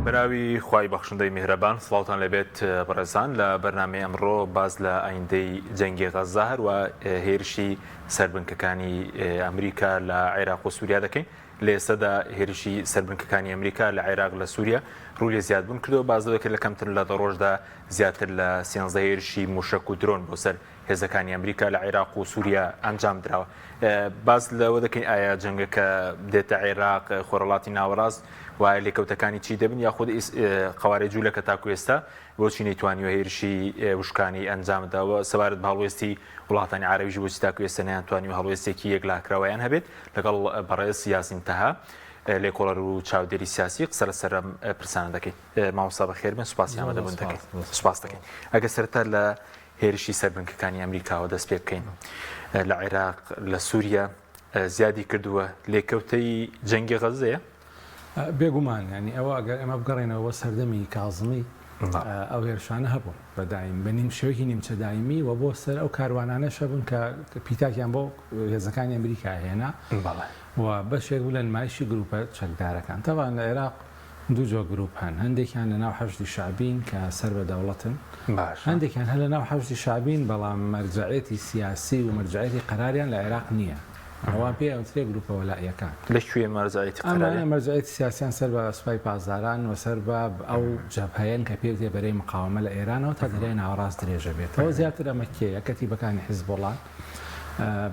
براوی خوای بەخشندەی میهرەبان سڵاوتان لەبێت بەڕێزان لە بەرنامەی ئەمڕۆ باز لە ئایندەی جەنگی غەزا هەروە هێرشی سەربنکەکانی ئەمریکا لە عێراق و سووریا دەکەین. لە ئێستادا هێرشی سەربنکەکانی ئەمریکا لە عێراق لە سووریا ڕووی زیادبوون کردەوە، بازەوەکە لە کەمتر لە ڕۆژدا زیاتر لە 13 هێرشی موشک و درۆن بۆ سەر هێزەکانی ئەمریکا لە عێراق و سووریا ئەنجام درراوە. باز لەوە دەکەین ئایا جەنگەکە دێتە عێراق خۆرەڵاتی ناوەڕاست وایە لێکەوتەکانی چی دەبن یاخود قەوارێ جوولەکە تاکو ئێستا بۆچی نەیتوانیوە هێرشی وشکانی ئەنجامداوە سەبارەت بە هەڵوێستی وڵاتانی عەرەبیش بۆچی تاکو ئێستا نەیانتوانیوە هەڵوێستێکی یەکلاکراوەیان هەبێت لەگەڵ بەڕێز یاسین تەها لێکۆڵەر و چاودێری سیاسی قسە لەسەر پرسانە دەکەین. مامۆستا بەخێر بن، سوپاسی ئامادەبوون دەکەین. سوپاس دەکەین. ئەگە سەرەتا لە هێرشی سەربنکەکانی ئەمریکاوە دەست پێ بکەین لە عێراق لە سووریا زیادی کردووە لێکەوتەی جەنگی غەزەیە؟ بێگومان ینی ئەوە ئەگەر ئەمە بگەڕێنەوە سەردەمی کازمی ئەو هێرشانە هەبوون بەدایم بە نیم شێوەیەکی نیمچە دایمی و بۆ سەر ئەو کاروانانەش هەبوون کە پیتاکیان بۆ هێزەکانی ئەمریکا هێنا و بەشێک بوو لە نمایشی گروپە چەکدارەکان. تەوان لە عێراق دوو جۆ گروپ هەن، هەندێکیان لە ناو حەشتی شعبین کە سەر بە دەوڵەتن، هەندێکیان هەر لە ناو حەشتی شعبین بەڵام مەرجعیەتی سیاسی و مەرجعیەتی قەراریان لە عێراق نییە. ئەوان پێ ئەوترێ گروپە وەلایەکان. لەکوێ مەرجعیەتی قەراری؟ مەرجعیەتی سیاسیان سەر بە سوپای پازداران و سەر بە ئەو جەبهەیەن کە پێوتێ بەرەی مقاومە لە ئێرانەوە تا دەرەوەی ناوەڕاست درێژە بێتەوە. زیاتر ئەمە کێیە؟ کەتیبەکانی حیزبوڵان،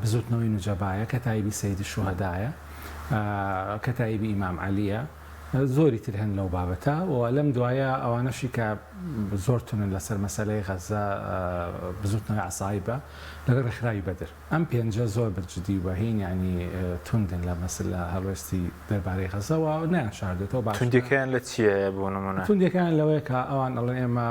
بزوتنەوەی نوجەبایە کە تایبی سەیدی شوهەدایە، کە تایبی ئیمام عەلیە، زۆری تر هەن لەو بابەتە و لەم دوایە ئەوانەشی کە زۆر تونن لەسەر مەسەلەی غەزا بزوتنەوەی عەسایبە لەگەڵ ڕێکخراوی بەدر. ئەم پێنجە زۆر بەجددی وهین ینی توندن لە مەسەلە هەڵوێستی دەربارەی غەزەوە نەیان شاردێتەوە. باش توندەکەیان لە چیە بۆ نمونە؟ توندەکەیان لەوەیە کە ئەوان ئەڵێن ئێمە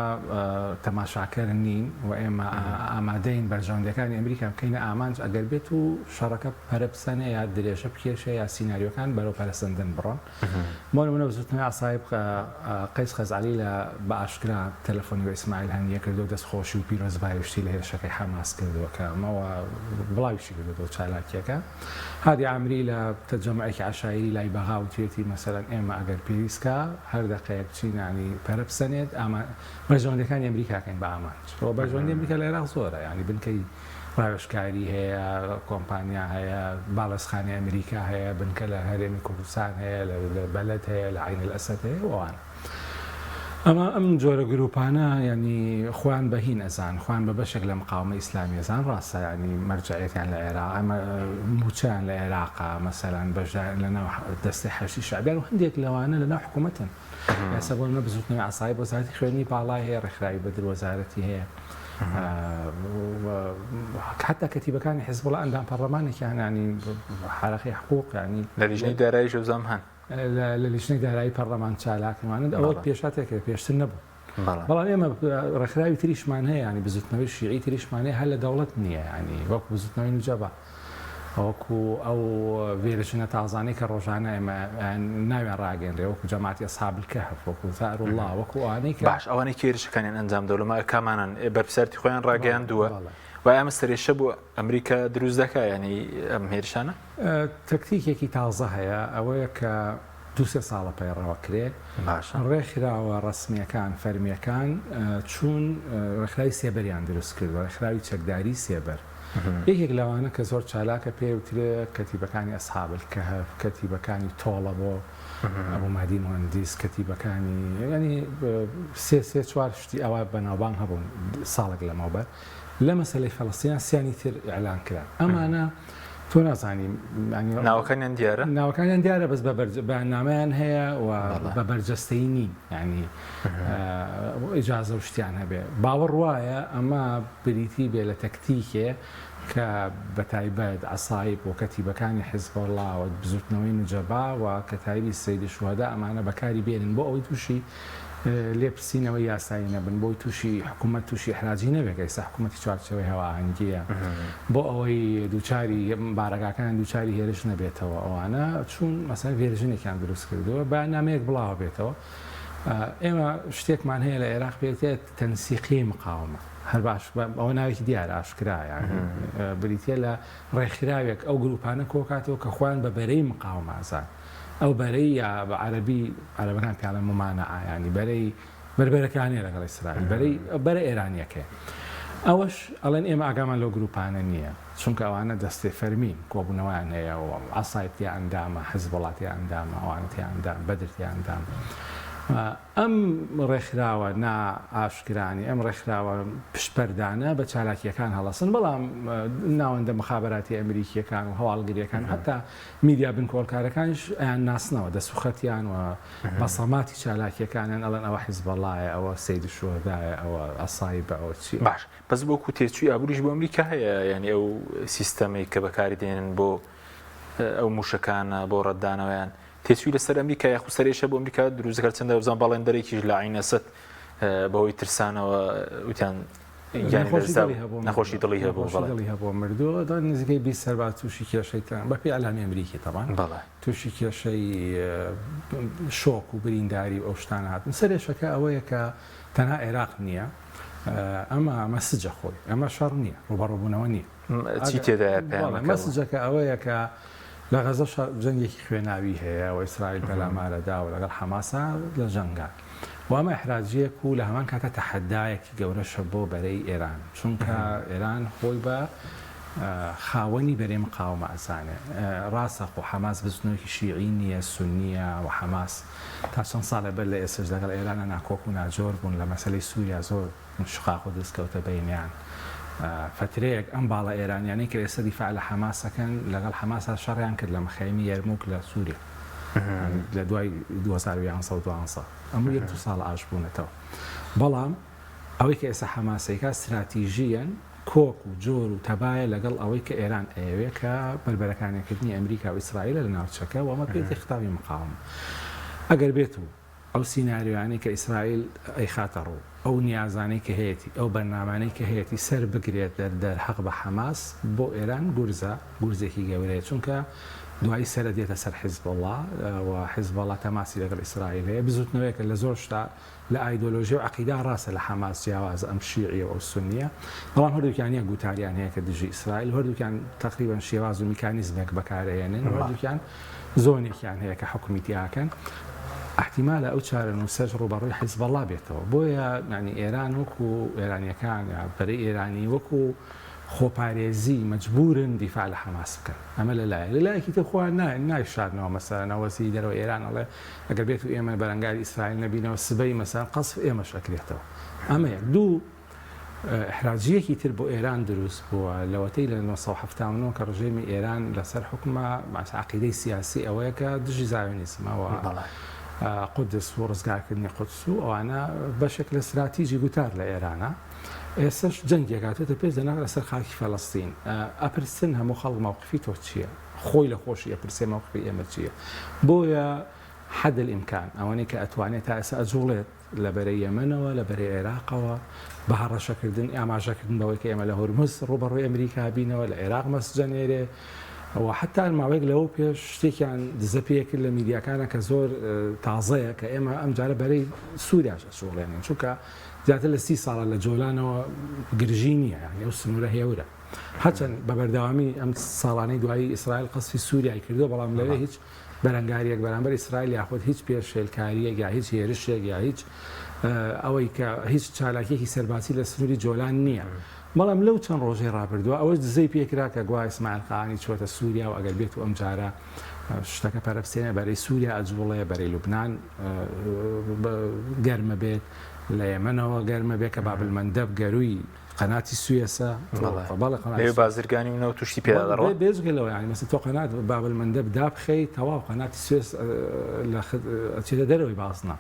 تەماشاکەر نین و ئێمە ئامادەین بەرژەوەندەکانی ئەمریکا بکەینە ئامانج ئەگەر بێت و شەڕەکە پەرەپسەنە یا درێژە بکێشە یا سیناریۆکان بەرەو پەرەسەندن بڕۆن. بۆ بزوتنەوەی عەسایب قەیس خەزعەلی لە بە ئاشکرا تەلەفۆنی بە ئیسماعیل هەنیە کردو دەستخۆشی و پیرۆزبایشتی لە هێرشەکەی حەماس کردووە کە ئەمەوە بڵاویشی کردو چالاکیەکە. هادی عامری لە تەرجەمەعێکی عەشایری لای بەغا و توێتی مەسەلەن ئێمە ئەگەر پێویستکە هەر دەقەیەک چینانی پەرەپسەنێت بەرژەوەندەکانی ئەمریکاکەین بە ئامانج. بەرژەوەندی ئەمریکا لە عێراق زۆرە، ینی بنکەی ڕاوێژکاری هەیە، کۆمپانیا هەیە، باڵەسخانەی ئەمریکا هەیە، بنکە لە هەرێمی کوردستان هەیە، لە بەلەد هەیە، لە عین الئەسەد هەیە وانە. ئەمە ئەم جۆرە گروپانە ینی خوان بەهین ئەزان، خوان بە بەشێک لە مقاومە ئیسلامی ئەزان ڕاستە، ینی مەرجعیەتیان لە عێراق، ئەمە موچیان لە عێراقا مەسەلەن بەشدار لەناو دەستی حەشتی شعبیان و هەندێک لەوانە لەناو حکوومەتن. ئێستا بۆ منە بزوتنەوەی عەسایب وەزارەتی خوێنی باڵای هەیە، ڕێکخراوی بەدر وەزارەتی هەیە، حتا کەتیبەکانی حیزبوڵە ئەندام پەرلەمانێکیان ینی حرەقی حقوق ینی لە لیژنەی دارایی ژەوزەم هەن لە لیژنەی دارایی پەرلەمان چالاکمانند ئەوە پێشاتێکە پێشتر نەبوو. بەڵام ئێمە ڕێکخراوی تریشمان هەیە، ینی بزوتنەوەی شیعی تریشمان هەیە، هەر لە دەوڵەت نییە، ینی وەکو بزوتنەوەی نوجەبا، وەکو ئەو وێرەژنە تازانەی کە ڕۆژانە ئێمە ناویان ڕاگەێنرێ، وەکو جەماعەتی ئەسحاب الکەهف، وەکو ثارالله، وەکو ئەوانەی کە باش ئەوانەی کێرشەکانیان ئەنجام دەوڵەمە کامانن بەرپرسیارەتی خۆیان ڕاگەیاندووە و ئەمە سەرێشە بۆ ئەمریکا دروست دەکات، ینی ئەم هێرشانە تەکتیکێکی تازە هەیە، ئەوەیە کە دوو-سێ ساڵە پەیڕەوە کرێ ڕێکخراوە ڕسمیەکان فەرمیەکان چوون ڕێکخراوی سێبەریان دروست کردوە، ڕێکخراوی چەکداری سێبەر. یەکێک لەوانە کە زۆر چالاکە پێوترێ کەتیبەکانی ئەسحاب الکەهف، کەتیبەکانی تۆڵە بۆ ئەبوو مادی مهندس، کەتیبەکانی ینی سێ چوار شتی ئەوە بەناوبانگ هەبوون ساڵێک لەمەوبەر لە مەسەلەی فەڵەستینیان سیانی تر ئیعلان کران. ئەمانە تۆ نازانیم ناوەکانیان دیارە؟ ناوەکانیان دیارە بەس بەنامەیان هەیە و بە بەرجەستەی نین، ینی ئیجازە و شتیان هەبێ. باوەڕ وایە ئەمە بریتی بێ لە تەکتیکێ کە بەتایبەت عەسایب و کەتیبەکانی حیزبوڵڵا و بزوتنەوەی نوجەبا و کە تایبی سەیدی شوهەدا ئەمانە بەکاری بێنن بۆ ئەوەی تووشی لێپرسینەوەی یاسایی نەبن، بۆی تووشی حکوومەت تووشی حراجی نەبێت، ئێستا حکوومەتی چوارچێوەی هەواهەنگیە، بۆ ئەوەی دووچاری بارەکەکان دووچاری هێرش نەبێتەوە. ئەوانە چون مەسەلەن ڤێرژنێکیان دروست کردووە بەنامەیەک بڵاو بێتەوە. ئێمە شتێکمان هەیە لە عێراق پێوتێت تەنسیقی مقاومە، هەر باش ئەوە ناوێکی دیارە ئاشکرایە، بریتە لە ڕێکخراوێک ئەو گروپانە کۆکاتەوە کە خوان بە بەرەی مقاومە ئازان ئەو بەرەی یا بە عەربی عەرەبەکان پێڵێن ممانعە ینی بەرەی بربەرەکانی لەگەڵ ئیسرائیل بەرەی ئێرانیەکەی ئەوەش ئەڵێن ئێمە ئاگامان لەو گروپانە نییە چونکە ئەوانە دەستێ فەرمین کۆبوونەوەیان هەیە و عەسایەتی ئەندامە حیزبوڵاتی ئەندامە ئەوانەتی ئەندام بەدرتی ئەندام ئەم ڕێکخراوە نائاشکرانی ئەم ڕێکخراوە پشتپەردانە بە چالاکیەکان هەڵەسن بەڵام ناوەندە مخابراتی ئەمریکیەکان و هەواڵگریەکان حتا میدیا بنکۆڵکارەکانش ئەیان ناسنەوە دەسوخەتیان و بەسەماتی چالاکیەکانیان ئەڵێن ئەوە حیزبەڵایە ئەوە سەید شوهەدایە ئەوە ئەسایبە ئەوە چی باش بەس بۆ کو تێچووی ئابووریش بۆ ئەمریکا هەیە ینی ئەو سیستەمەی کە بەکاری دێنن بۆ ئەو موشەکانە بۆ ڕەتدانەوەیان تێچووی لەسەر ئەمریکا یاخو سەرێشە بۆ ئەمریکا دروستکرد چەندە وزان باڵێندەرێکیش لە عینەسەد بەهۆی ترسانەوە وتیان نەخۆشی دڵی هەبوو مردووە دا نزیکەی 20 سەرباز تووشی کێشەیتان بە پێی ئەلامی ئەمریکی تەبان تووشی کێشەی شۆک و برینداری ئەو شتان هاتن سەرێشەکە ئەوەیە کە تەنها عێراق نییە ئەمە مەسجە خۆی ئەمە شەڕ نییە ڕوبەڕووبوونەوە نییە چی تێدایە مەسجەکە ئەوەیە کە لە غەزە جەنگێکی خوێناوی هەیە و ئیسرائیل پەلامارەدا و لەگەڵ حەماسا لە جەنگا وامە احراجیەک و لە هەمان کاتە تەحەدایەکی گەورەشە بۆ بەرەی ئێران چونکە ئێران خۆی بە خاوەنی بەرەی مقاومە ئەزانێ ڕاستە خۆ حەماس بزنەوەکی شیعی نییە سونیە و حەماس تا چەند ساڵە بەر لە ئێسش لەگەڵ ئێرانە ناکۆک و ناجۆر بوون لە مەسەلەی سووریا زۆر شقاق و دەستکەوتە بەینیان فترەیەک ئەم باڵە ئێرانیانەی کە ئێستا دیفاع لە حەماسەکەن لەگەڵ حەماسا شەڕیان کرد لە مەخەیمی یەرموک لە سووریا لە دوای 2012 ئەموو 1 ساڵ ئاش بوونەتەوە بەڵام ئەوەی کە ئێستا حەماسەیەکە استراتیژیەن کۆک و جۆر و تەبایە لەگەڵ ئەوەی کە ئێران ئەوێ کە بەربەرەکانێکردنی ئەمریکا و ئیسرائیلە لە ناوچەکە و ئەمە پێی خطابی مقاومە ئەگەر بێت و ئەو سیناریوانی کە ئیسرائیل ئەیخاتە ڕوو ئەو نیازانەی کە هەیەی ئەو بەرنامانەی کە هەیەی سەر بگرێت دەرحەق بە حەماس بۆ ئێران گورزێکی گەورەیە چونکە دوایی سەرە دێتە سەر حیزبەڵڵا و حیزبەڵڵا تەماسی لەگەڵ ئیسرائیل هەیە بزوتنەوەیەکە لە زۆر شتا لە ئایدۆلۆژی و عەقیدا ڕاستە لە حەماس جیاواز ئەم شیعیە و ئەو سونیە بەڵام هەردووکیان گوتاریان هەیە کە دژی ئیسرائیل هەردووکیان تقریبا شێواز و میکانیزمێک بەکارهێنن هەردووکیان زۆنێکیان هەیە کە حکومیتیاکەن احتیمالە ئەو چارە نووسەر ڕوبەڕووی حیزبەڵڵا بێتەوە بۆیە ینی ئێران وەکو ئێرانیەکان بەرەی ئێرانی وەکو خۆپارێزی مەجبورن دیفاع لە حەماس بکەن ئەمە لەلایەکی ترخوا نایشاردنەوە مەسەلەنەوەسی دەرەوە ئێران ئەڵێ ئەگەر بێت و ئێمە بەرەنگاری ئیسرائیل نەبینەوە سبەی مەسەلەن قەسف ئێمەش ئەکرێتەوە ئەمە یەک دوو احراجیەکی تر بۆ ئێران دروست بووە لەوەتەی لە 1970 کە ڕژێمی ئێران لەسەر حکومە عەقیدەی سیاسی ئەوەیە کە دژی زایۆنیزمەوە قودس و ڕزگارکردنی قودس و ئەوانە بەشێک لە استراتیژی گوتار لە ئێرانە ئێستش جەنگێکاتێتە پێش دەنا لەسەر خاکی فەڵەستین ئەپرسن هەموو خەڵک مووقفی تۆ چییە خۆی لە خۆشی ئەپرسێ مووقفی ئێمە چییە بۆیە حد الإمكان ئەوانەی کە ئەتوانێت تا ئێستا ئەجوڵێت لە بەرەی یەمەنەوە لە بەرەی عێراقەوە بە هەڕەشەکردن ئاماژەکردن بەوەی کە ئێمە لە هۆرموز ڕوبەڕووی ئەمریکا بینەوە لە عێراق مەسجەنێرێ و حتا ماوەیەک لەوە پێش شتێکیان دزە پێکرد لە میدیاکانە کە زۆر تازەیە کە ئێمە ئەم جارە بەرەی سووریاش ئەچوڵێنین چونکە زیاتر لە 30 ساڵە لە جۆلانەوە گرژی نییە یعنی ئەو سنوورە هێورە هەرچەند بە بەردەوامی ئەم ساڵانەی دوایی ئیسرائیل قەسفی سووریای کردو بەڵام لەوێ هیچ بەرەنگاریەک بەرامبەر ئیسرائیل یاخود هیچ پێشێلکاریەک یا هیچ هێرشێک یا هیچ ئەوەی کە هیچ چالاکیەکی سەرباسی لە سنووری جۆلان نییە بەڵام لەو چەند ڕۆژەی ڕابردووە ئەوەش دزەی پێکرا کە گوای ئیسماعیل قانی چۆتە سووریا و ئەگەر بێت و ئەم جارە شتەکە پەرەبسێنە بەرەی سووریا ئەجوڵێ بەرەی لوبنان گەرمە بێت لە یەمەنەوە گەرمە بێت کە بابلمەندەب گەروی قەناتی سوێسە بازرگانی منەوە توشتی پێداڕەوە بێزگەلەوە ینی مەسە تۆ قەنات بابلمەندەب دابخەی تەواو قەناتی سوێس ئەچێتە دەرەوەی بازنە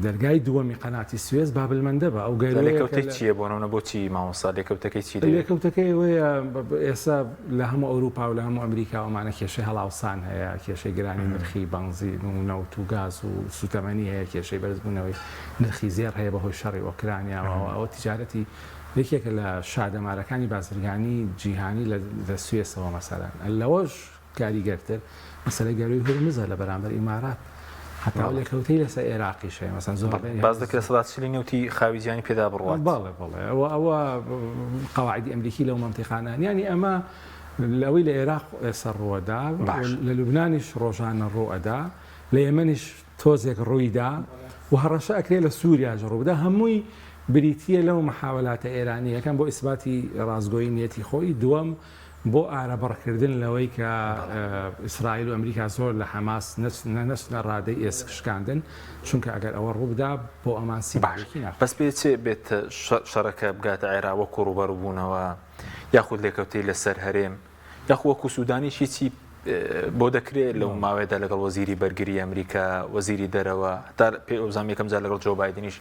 دەرگای دووەمی قەناتی سوێز بابلمەندەبە ئەو گەلەکەوتەی چییە بۆنەوە بۆچی مامۆستا لێکەوتەکەی چی لێکەوتەکەی وەیە ئێستا لە هەموو ئەوروپا و لە هەموو ئەمریکاوەمانە کێشەی هەڵاوسان هەیە کێشەی گرانی نرخی بەنزین و نەوت و گاز و سوتەمەنی هەیە کێشەی بەرزبوونەوەی نرخی زێر هەیە بەهۆی شەڕی ئۆکرانیاوە ئەوە تیجارەتی یەکێکە لە شادەمارەکانی بازرگانی جیهانی لە سوێسەوە مەسەلەن لەوەش کاریگەرتر مەسەلەی گەروی هورمزە لە بەرامبەر ئیمارات حتا لێکەوتەی لەسەر عێراقیش هەیە مەسەن زۆر باز دەکرێت سەدات چلی نێوتی خاویزیانی پێدا بڕوات بەڵێ ئەوە قەواعیدی ئەمریکی لەو مەنتیقانە یعنی ئەمە لەوەی لە عێراق ئێستا ڕووەدا لە لوبنانیش ڕۆژانە ڕوئەدا لە یەمەنیش تۆزێک ڕوویدا و هەڕەشە ئەکرێ لە سووریا ڕوودا هەمووی بریتیە لەو محاولاتە ئێرانیەکان بۆ ئیسباتی ڕازگۆیی نیەتی خۆی دووەم بۆ ئارەبڕکردن لەوەی کە ئیسرائیل و ئەمریکا زۆر لە حەماس نەچنە ڕادەی ئێسکشکاندن چونکە ئەگەر ئەوە ڕووبدا بۆ ئەمانسی باشی بەس پێچێ بێت شەڕەکە بگاتە عێراق وەکو ڕوبەڕووبوونەوە یاخود لێکەوتەی لەسەر هەرێم یاخود وەکو سوودانیشی چی بۆ دەکرێت لەو ماوەیەدا لەگەڵ وەزیری بەرگری ئەمریکا وەزیری دەرەوە تا پێ ئەوزام یەکەم جار لەگەڵ جۆ بایدنیش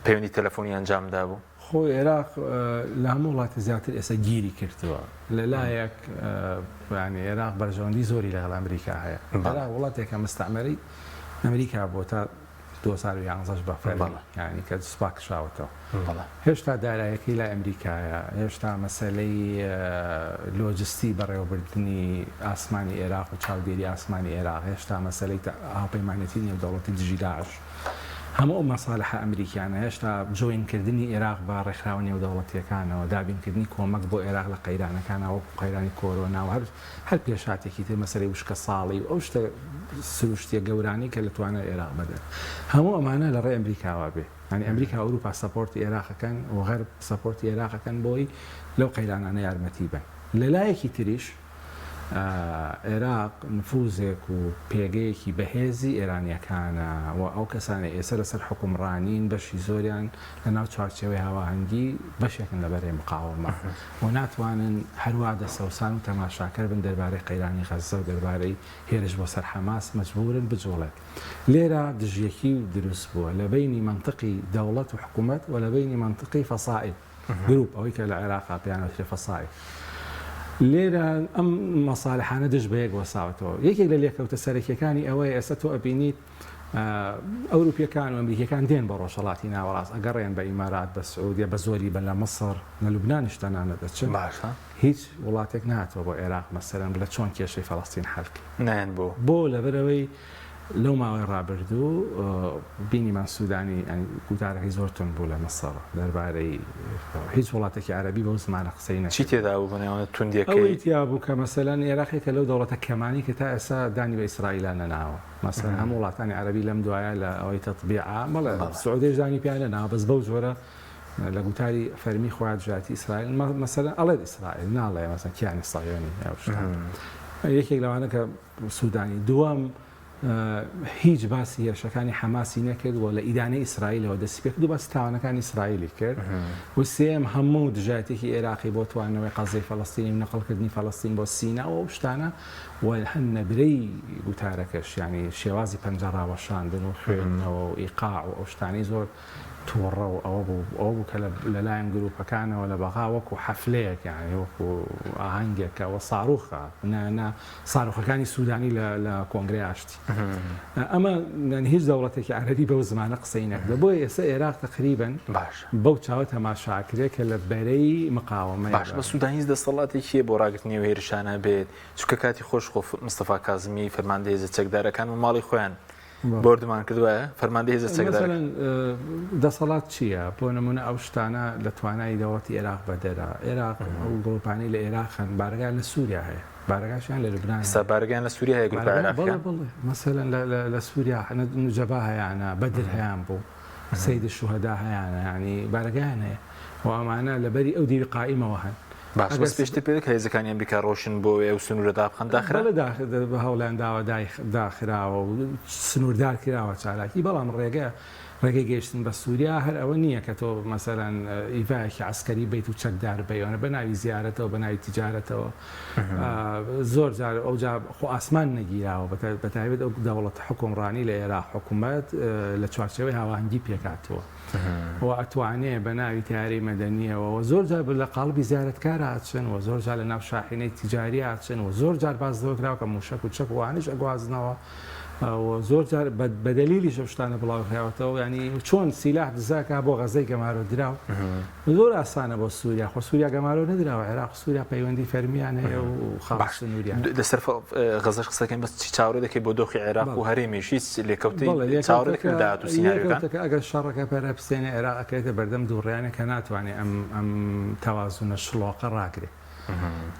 پەیوەندی تەلەفۆنی ئەنجامدا بوو. خۆی عێراق لە هەموو وڵاتی زیاتر ئێستا گیری کردووە لەلایەک ینی عێراق بەرژەوەندی زۆری لەگەڵ ئەمریکا هەیە عێراق وڵاتێکە مستعمەری ئەمریکا بۆ تا 2011 بە فەرمی ینی کە سوپاک شاوەتەوە هێشتا دارایەکەی لای ئەمریکایە هێشتا مەسەلەی لۆجستی بەڕێوەبردننی ئاسمانی عێراق و چاودێری ئاسمانی عێراق هێشتا مەسەلەی هاوپەیمانەتی نێودەوڵەتی دژی داعش هەموو مەساڵحە ئەمریکانە هێشتا جۆینکردنی عێراق بە ڕێکخراوە نێودەوڵەتیەکانەوە دابینکردنی کۆمەک بۆ عێراق لە قەیرانەکانەوە قەیرانی کۆرۆنا و هەر پێشاتێکی تر مەسەلەی وشکە ساڵی و ئەو شتە سروشتیە گەورانی کە لەتوانە عێراق بدەن هەموو ئەمانە لە ڕێ ئەمریکاوە بێ ینی ئەمریکا و ئەوروپا سەپۆرتی عێراقەکەن و غەرب سەپۆرتی عێراقەکەن بۆی لەو قەیرانانە یارمەتی بن لەلایەکی تریش عێراق نفوزێک و پێگەیەکی بەهێزی ئێرانیەکانە و ئەو کەسانی ئێستا لەسەر حکومڕانین بەشی زۆریان لە ناو چوارچێوەی هاواهەنگی بەشێکن لە بەرێ مقاومە و ناتوانن هەروە دەسەوسان و تەماشاکەر بن دەربارەی قەیرانی غەزە و دەربارەی هێرش بۆ سەر حەماس مەجبورن بجوڵێت لێرە دژیەکی دروست بووە لە بینی منطقی دەوڵەت و حکوومەت و لە بینی منطقی فەسائد گروپ ئەوەی کە لە عێراقا پێیانوترێ فەسائد لێرە ئەم مەساڵحانە دژ بەیەک وەساوتەوە یەکێک لە لێکەوتە سەرەکیەکانی ئەوەیە ئێستا تۆ ئەبینیت ئەوروپیەکان و ئەمریکەکان دێن بە ڕۆژهەڵاتی ناوەڕاست ئەگەڕێن بە ئیمارات بە سعودیە بە زۆری بە لە مەسڕ لە لوبنانیش تەنانە دەچن باشە هیچ وڵاتێک ناتەوە بۆ عێراق مەسەرەن لە چۆن کێشەی فەڵەستین حەلکی نایەن بۆ لەبەرەوەی لەو ماوەی ڕابردوو بینیمان سوودانی گوتارەکەی زۆر تون بوو لە مەسەڕ دەربارەی هیچ وڵاتێکی عەرەبی بەو زمانە قسەی نەکرد چی تێدا بوو بەنێوانە توندیەکەی ئەوەی تیا بوو کە مەسەلەن عێراقێکە لەو دەوڵەتە کەمانی کە تا ئێستا دانی بە ئیسرائیلە نەناوە مەسەلەن هەموو وڵاتانی عەرەبی لەم دوایە لە ئەوەی تەطبیعا بەڵێ سعودیش دانی پیان نەناوە بەس بەو جۆرە لە گوتاری فەرمی خۆیان ژاتی ئیسرائیل مەسەلەن ئەڵێت ئیسرائیل ناڵێ مەسەلەن کیانی سایۆنی یەکێک لەوانە کە سوودانی دووەم هیچ باسی هێرشەکانی حەماسی نەکرد و لە ئیدانەی ئیسرائیلەوە دەستی پێ کرد و باسی تاوانەکانی ئیسرائیلی کرد و سێم هەموو دژایەتێکی عێراقی بۆ توانەوەی قەزەی فەڵەستینی و نەقڵکردنی فەڵەستین بۆ سینە و ئەو شتانە و هەن نەبرەی گوتارەکەش ینی شێوازی پەنجە ڕاوەشاندن و خوێندنەوە و ئیقاع و ئەو شتانەی زۆر تووڕە و ئەوە بوو کە لەلایەن گروپەکانەوە لە بەغا وەکو حەفلەیەک یعنی وەکو ئاهەنگێکەوە ساڕوخە ساڕوخەکانی سوودانی لە کۆنگرەی ئاشتی ئەمە هیچ دەوڵەتێکی عەرەبی بەو زمانە قسەی نەکرد بۆیە ئێستا عێراق تقریباً باش بەو چاوە تەماشاکرێت کە لە بەرەی مقاومە باش بە سوودانیز دەسەڵاتێکیە بۆ ڕاگرتنی و هێرشانە بێت چونکە کاتی خۆش مستەفا کازمی فەرماندەی هێزە چەکدارەکان و ماڵی خۆیان بردمان کردووە فەرماندەی هێزە چەکدارەکان دەسەڵات چییە بۆ نمونە ئەو شتانە لە توانای دەوڵەتی عێراق بەدەرا عێراق ئەو گڵوپانەی لە عێراقن بارگان لە سووریا هەیە بارگاشیان لە لوبنان بارگان لە سووریا هەیە گروپی عێراقیان مەسەلەن لە سووریا نوجەبا هەیەیانە بەدر هەیان بوو سەید الشوهەدا هەیەیانە ینی بارگایان هەیە و ئەمانە لەبەری ئەو دیوی قائیمەوە هەن باش بەس پێشتر پێ دەکرێت هێزەکانی ئەمریکا ڕۆشن بۆ ئەو سنوورە دابخەن داخرا بە هەوڵیانداوە داخراوە و سنووردار کراوە چالاکی بەڵام ڕێگەی گەیشتن بە سووریا هەر ئەوە نییە کە تۆ مەسەرەن ئیڤایەکی عسکەری بیت و چەکدار بەیەوە بە ناوی زیارەتەوە بە ناوی تیجارەتەوە زۆر جار ئەوجا خۆ ئاسمان نەگیراوە بەتایبێت ئەو دەوڵەت حکومڕانی لە عێراق حکوومەت لە چوارچێوەی هاوانگی پێکاتەوە و ئەتوانێ بە ناوی تیاری مەدەنیەوە زۆر جار لە قاڵبی زیارەتکار هاتچن و زۆر جار لە ناو شاحینەی تیجاری هاتچن و زۆر جار باز دەوەکراوە کە موشک و چەک وانش ئەگوازنەوە زۆر جار بەدەلیلی شەشتانە بڵاوکراوەتەوە ینی چۆن سیلاح دزاکە بۆ غەزەی گەمارۆ دراو زۆر ئاسانە بۆ سووریا خۆ سووریا گەمارۆ نەدراوە عێراق سووریا پەیوەندی فەرمیان هەیە و خاڵ سنووریان لەسەر غەزەش قسەکەین بەس چی چاوەڕێ دەکەی بۆ دۆخی عێراق و هەرێمیش هیچ لێکەوتەی چاوەڕێ دەکردات و سیناریۆکان ئەگەر شەڕەکە پەرە بستێنێ عێراق ئەکرێتە بەردەم دووڕیانە کە ناتوانێت ئەم تەوازونە شڵۆقە ڕاگرێت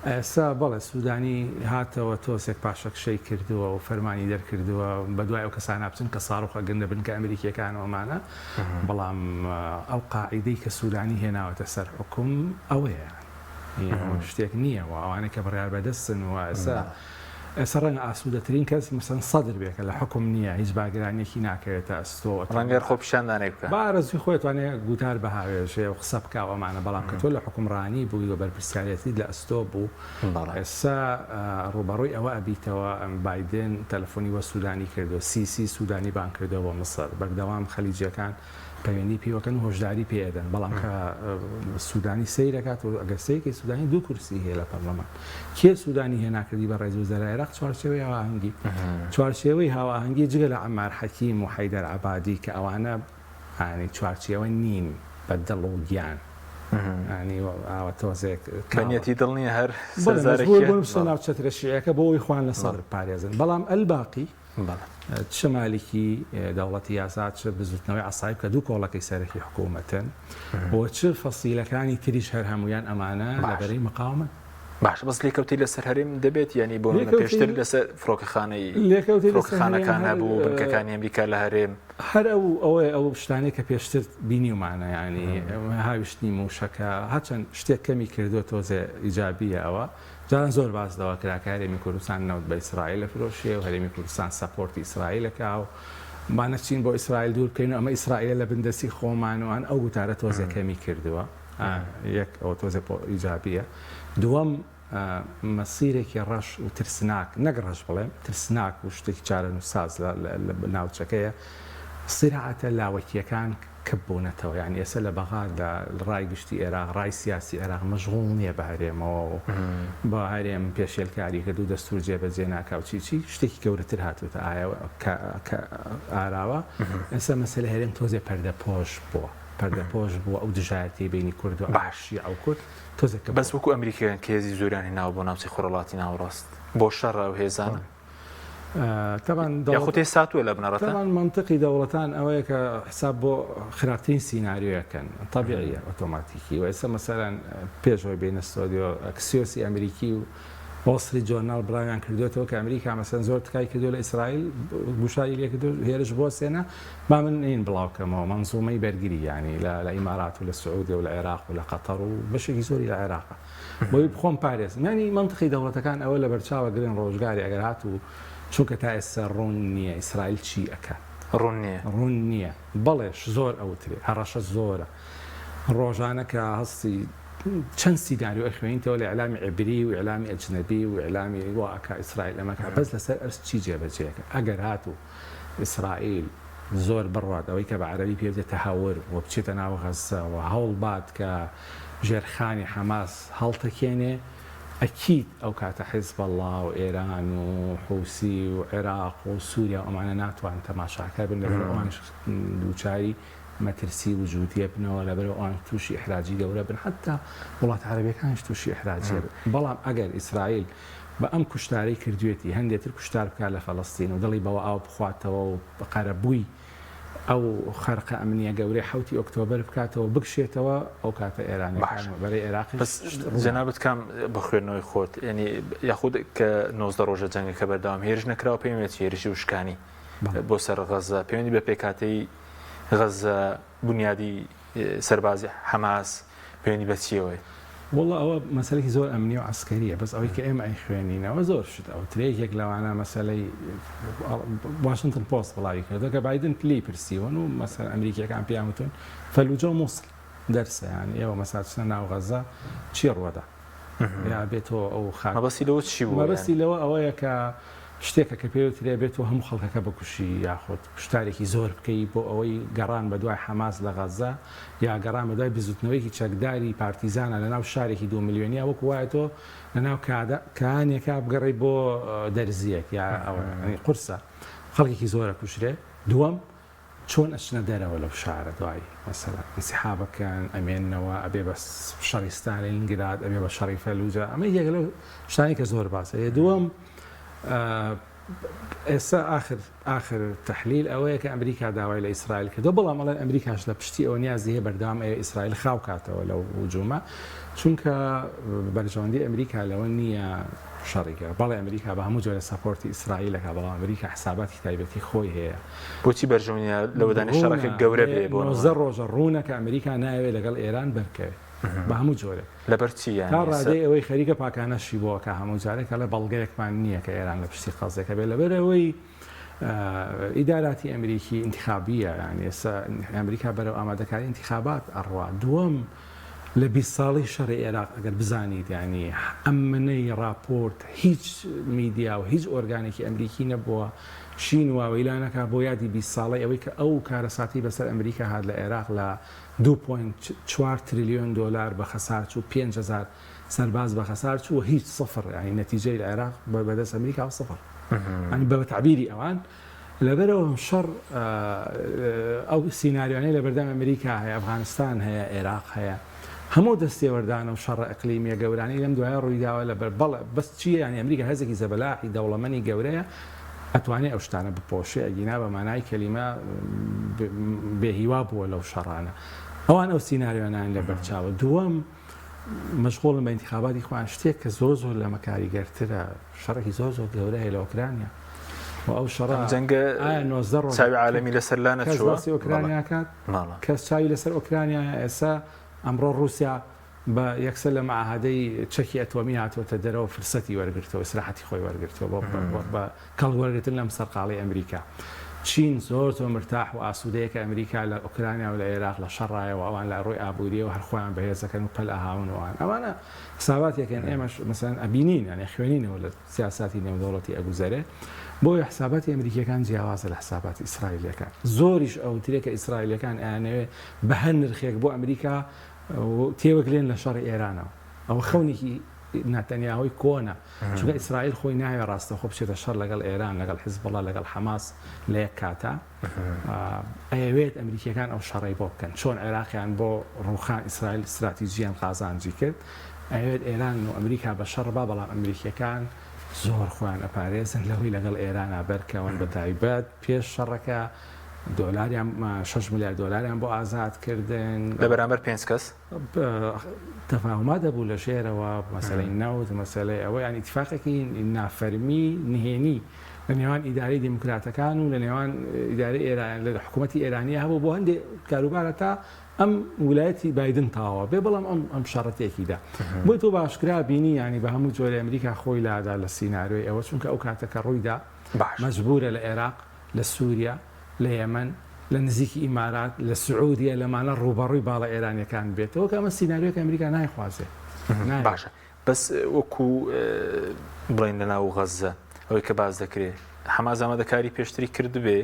ئێستا بەڵێ سوودانی هاتەوە تۆسێک پاشەکشەی کردووە و فەرمانی دەرکردووە بە دوای ئەو کەسان بچن کە ساڕوخە گەندە بن کە ئەمریکیەکانەوەمانە بەڵام ئەو قاعیدەی کە سوودانی هێناوەتە سەر حکوم ئەوەیە شتێک نییە و ئەوانە کە بڕیار بەدەستن و ئێستا ڕەنگە ئاسوودەترین کەس مەسەن سەدر بێکە لە حکم نییە هیچ باگرانێکی ناکەوێتە ئەستۆ ڕەنگەر خۆ پیشاندانێک بکە بارەزوی خۆیتوانێ گوتار بەهاوێژێ و قسە بکاوەمانە بەڵام کە تۆ لە حکومڕانی بووی و بەرپرسیارەتی لە ئەستۆ بوو ئێستا ڕوبەڕووی ئەوە ئەبیتەوە بایدن تەلەفۆنی وە سوودانی کردو سیسی سوودانی بان کردەوە بۆ مەسەر بەردەوام خەلیجیەکان پەیوەندی پێوەکەن و هۆشداری پێدەن بەڵام کە سوودانی سەیرەکات و ئەگەر سەیەکی سوودانی دوو کورسی هەیە لە پەرلەمان کێ سوودانی هێناکردی بە ڕێز وزەرای عێراق چوارچێوەی هاوەهەنگی چوارچێوەی هاوەهەنگی جگە لە عەمار حەکیم و حەیدەر عەبادی کە ئەوانە چوارچێوە نین بە دڵ و گیان ئاوە تۆزێک کەنیەتی دڵ نییە هەر ناو چەترە شیعەکە بۆ ئەوی خوان لە سەدر پارێزن بەڵام ئەلباقی شمالێکی دەوڵەتی یاسات چ بزوتنەوەی عسایب کە دوو کۆڵەکەی سەرەکی حکوومەتن بۆ چ فەسیلەکانی تریش هەر هەمویان ئەمانە لەبەرەی مقاومە باش بەس لێکەوتی لەسەر هەرێم دەبێت ینی بۆ پێشتر لەسەر فڕۆکەخانەکان هەبوو بنکەکانی ئەمریکا لە هەرێم هەر ئەو شتانەی کە پێشتر بینیومانە ینی هاویشتنی موشەکە هەچەند شتێک کەمی کردو تۆزێ ئیجابیە ئەوە جاران زۆر باز دەوە کراکە هەرێمی کوردستان نەوت بە ئیسرائیل لە فرۆشیە و هەرێمی کوردستان سەپۆرتی ئیسرائیلەکە و مانەچین بۆ ئیسرائیل دوور بکەین ئەمە ئیسرائیل لە بندەسی خۆمانوان ئەو گوتارە تۆزەکەمی کردووە یەک ئەو تۆزە ئیجابیە دووەم مەسیرێکی ڕەش و ترسناک نەک ڕەش بڵێم ترسناک و شتێکی چارە نووساز لە ناوچەکەیە سرعەتە لاوەکیەکان کەبوونەتەوە یعنی ئێستا لە بەغاد لە ڕای گشتی عێراق ڕای سیاسی عێراق مەشغوڵ نییە بە هەرێمەوە و بە هەرێم پێشێلکاری کە دوو دەستور جێبەجێ ناکاو چی شتێکی گەورەتر هاتووتە ئاراوە ئێستا مەسەلە هەرێم تۆزێ پەردەپۆش بووە ئەو دژایەتی بینی کورد و باشی ئەو کورد تۆزێک بەس وەکو ئەمریکایان کە هێزی زۆریانی ناوە بۆ ناوچەی خۆرەڵاتی ناوەڕاست بۆ شەڕە و هێزانە یاخود ساتووە لە بنەڕەتان منطقی دەوڵەتان ئەوەیە کە حساب بۆ خراپترین سیناریۆیەکەن طبیعیە ئۆتۆماتیکی و ئێستا مەسەرەن پێشەوەی بینە سۆدیۆ ئەکسیۆسی ئەمریکی و وەڵستری جۆرنال بڵاویان کردوێتەوە کە ئەمریکا مەسەن زۆر تکای کردو لە ئیسرائیل گوشاری لێ کردو هێرش بۆ سێنە با من این بڵاوکەمەوە مەنزومەی بەرگری ینی لە ئیمارات و لە سعودی و لە عێراق و لە قەتەر و بەشێکی زۆری لە عێراقە بۆی بخۆم پارێزم ینی منطقی دەوڵەتەکان ئەوە لە بەرچاوە گرن ڕۆژگاری ئەگەر هات و چونکە تا ئێستا ڕوون نییە ئیسرائیل چی ئەکە ڕوون نییە بەڵێش زۆر ئەوترێ هەڕەشە زۆرە ڕۆژانە کە هەستی چەند سیناریۆ خوێنیتەوە لە ئیعلامی عیبری و ئیعلامی ئەجنەبی و ئیعلامی واکە ئیسرائیل ئەمەکە بەس لەسەر ئەرز چی جێبەجێەکە ئەگەر هات و ئیسرائیل زۆر بڕات ئەوەی کە بە عەرەبی پێ دێتە هەور و بچێتە ناو غەزە و هەوڵ بات کە ژێرخانی حەماس هەڵتەکێنێ ئەکید ئەو کاتە حیزب الله و ئێران و حوسی و عێراق و سووریا ئەمانە ناتوان تەماشاکە بن لەبەر ئەوانش دووچاری مەترسی وجودیە بنەوە لەبەر ئەوان تووشی ئیحراجی گەورە بن حتا وڵات عەرەبیەکانش تووشی ئیحراجیە بن بەڵام ئەگەر ئیسرائیل بە ئەم کوشتارەی کردوێتی هەندێتر کوشتار بکات لە فەڵەستین و دڵی بەوە ئاو بخواتەوە و بەقەرەبووی ئەو خەرقە ئەمنیە گەورەی 7 ئۆکتۆبەر بکاتەوە بکشێتەوە ئەو کاتە ئێرانەکان بەرەی عێراقی جەنابەت کام بە خوێندنەوەی خۆت ینی یاخود کە 19 ڕۆژە جەنگەکە بەردەوام هێرش نەکراوە پێوێت هێرشی وشکانی بۆ سەر غەزە پەیوەندی بە پێکاتەی غەزە بنیادی سەربازی حەماس پەیوەندی بە چیەوەی والله ئەوە مەسەلەی زۆر ئەمنی و عسکەریە بەس ئەوەی کە ئێمە خوێنینەوە زۆر شت ئەو ترێکێک لەوانە مەسەلەی واشنگتن پۆست بڵاوی کردو کە بایدن پلی پرسیوەن و مەسەر ئەمریکیەکان پیامتون فەلوجە و مووسڵ دەرسیان ئێوە مەساچنە ناو غەزە چی ڕوەدا یا بێتەوە ئەو مەبەستی لەوە چی بوو مەبەستی لەوە ئەوەیە کە شتێکە کە پێوترێ بێتەوە هەموو خەڵکەکە بکوشی یاخود کوشتارێکی زۆر بکەی بۆ ئەوەی گەڕان بە دوای حەماس لە غەزە یا گەڕان بە دوای بزوتنەوەیکی چەکداری پارتیزانە لە ناو شارێکی 2 میلیۆنیا وەکو وایەتەوە لە ناو کانێکا بگەڕی بۆ دەرزیەک یا ئەوەی قورسە خەڵکێکی زۆرە کوشرێ دووەم چۆن ئەچنە دەرەوە لەو شارە دوایی مەسەلا انسحابەکەن ئەمێننەوە ئەبێ بە شەڕی ستالینگراد ئەبێ بە شەڕی فەلوجە ئەمە یەک لەو شتانی کە زۆر باسە دووەم ئێستا آخر تحلیل ئەوەیە کە ئەمریکا داوای لە ئیسرائیل کردو، بەڵام ئەڵێن ئەمریکاش لە پشتی ئەوە نیازی هەیە بەردەوام ئیسرائیل خاو کاتەوە لەو هجوومە، چونکە بەرژەوەندی ئەمریکا لەوە نییە شەڕیکە. بەڵێ ئەمریکا بە هەموو جۆرە سەپۆرتی ئیسرائیلەکە، بەڵام ئەمریکا حساباتی تایبەتی خۆی هەیە. بۆچی بەرژەوەنیە لەوەدانی شەڕەکە گەورە بێ بۆ 90 ڕۆژە ڕوونەکە ئەمریکا ناوێت لەگەڵ ئێران بەرکەوێت بە هەموو جۆرە لەبەرچی تا ڕادەی ئەوەی خەریکە پاکانەشی بۆکە هەموو جارێکە لە بەڵگەیەکمان نییە کە ئێران لە پشتی قەزەکە بێت لەبەرەوەی ئیداراتی ئەمریکی انتخابیە، یعنی ئێستا ئەمریکا بەرەو ئامادەکاری انتخابات ئەڕوا. دووەم لە 20 ساڵی شەڕی عێراق ئەگەر بزانیت، یعنی ئەمنەی راپۆرت هیچ میدیا و هیچ ئۆرگانێکی ئەمریکی نەبووە شین واویلانەکە بۆ یادی 20 ساڵی ئەوەی کە ئەو کارەساتی بەسەر ئەمریکا هات لە عێراق لە 2.4 تریلیۆن دلار بە خەسار چوو، 5,000 سەرباز بە خەسار چوو، هیچ سفر، یعنی نەتیجەی لە عێراق بەدەست ئەمریکا سفر. ینی بە تعبیری ئەوان لەبەرەوە شەڕ ئەو سیناریۆانەی لە بەردەم ئەمریکا هەیە، ئەفغانستان هەیە، عێراق هەیە، هەموو دەستێوەردانە و شەڕ ئەقلیمیە گەورانی لەم دوایە ڕوویداوە لەبەر بەڵێ بەس چییە؟ ینی ئەمریکا هەزێکی زەبەلاحی دەوڵەمەنی گەورەیە، ئەتوانێت ئەو شتانە بپۆشێ، ئەگینا بە مانای کەلیمە بێهیوا بووە لەو شەڕانە. ئەوان ئەو سیناریۆیان لە بەرچاوە. دووەم مەشغوڵن بە انتخاباتی خۆیان، شتێک کە زۆر لە مەکاریگەرترە، شەڕێکی زۆر گەورە هەیە لە ئۆکرانیا و ئەو شەڕ جەنگە چاوی عالەمی لەسەر لا نەچووە. ئۆکرانیا کات کەس چاوی لەسەر ئۆکرانیا ئێستا ئەمڕۆ رووسیا بە یەکسەر لە معاهدەی چەکی ئەتۆمی هاتوۆتە دەرەوە، فرسەتی وەرگرتەوە، ئیسراحەتی خۆی وەرگرتەوە بە کەڵوەرگرتن لەم سەرقاڵی ئەمریکا. چین زۆر مرتاح و ئاسوودەیە کە ئەمریکا لە ئۆکرانیا و لە عێراق لە شەڕایەوە، ئەوان لە ڕۆی ئابووریەوە هەر خۆیان بەهێزەکەن و پەل ئاهاونەوەوان. ئەوانە حساباتێکن ئێمەش مەسەن ئەبینین، یعنی خوێنینەوە لە سیاساتی نێودەوڵەتی ئەگوزەرێ، بۆی حساباتی ئەمریکیەکان جیاوازە لە حساباتی ئیسرائیلەکان. زۆریش ئەو ترێکە ئیسرائیلەکان ئەیانەوێت بە هەر نرخێک بۆ ئەمریکا تێوەگلێن لە شەڕی ئێرانەوە. ئەوە خەونێکی ناتەنیاهۆی کۆنە، چونکە ئیسرائیل خۆی ناوێ ڕاستەخۆ بچێتە شەڕ لەگەڵ ئێران، لەگەڵ حیزبڵڵا، لەگەڵ حەماس لە یەک کاتە. ئەیەوێت ئەمریکیەکان ئەو شەڕی بۆ بکەن، چۆن عێراقیان بۆ ڕووخان ئیسرائیل استراتیژیان قازانجی کرد، ئەوێت ئێران و ئەمریکا بە شەڕ با، بەڵام ئەمریکیەکان زۆر خۆیان ئەپارێزن لەوەی لەگەڵ ئێرانە بەرکەون بە تایبەت پێش شەڕەکە دۆلاریان 6 میلیارد دلاریان بۆ ئازادکردن لە بەرامبەر 5 کەس تەفاهما دەبوو لە شێرەوە، مەسەلەی نەوت، مەسەلەی ئەوەی ینی اتفاقێکی نافەرمی نهێنی لە نێوان ئیدارەی دیموکراتەکان و لە نێوان ئیدارەی ئێران لە حکوومەتی ئێرانیە هەبوو بۆ هەندێک کاروبارە تا ئەم ویلایەتی بایدن تاوە بێ، بەڵام ئەم شەڕەتێکیدا بۆی تۆ باشکرا بینی، ینی بە هەموو جۆرە ئەمریکا خۆی لادا لە سیناریۆی ئەوە، چونکە ئەو کاتەکە ڕوویدا مەجبورە لە عێراق، لە سووریا، لە یەمەن، لە نزیکی ئیمارات، لە سعودیە، لەمانە ڕوبەڕووی باڵە ئێرانیەکان بێتەوە کە ئەمە سیناریۆکە ئەمریکا نایخوازێ. باشە، بەس وەکو بڵین لەناو غەزە ئەوەی کە باز دەکرێت حەماس ئامادەکاری پێشتری کردبێ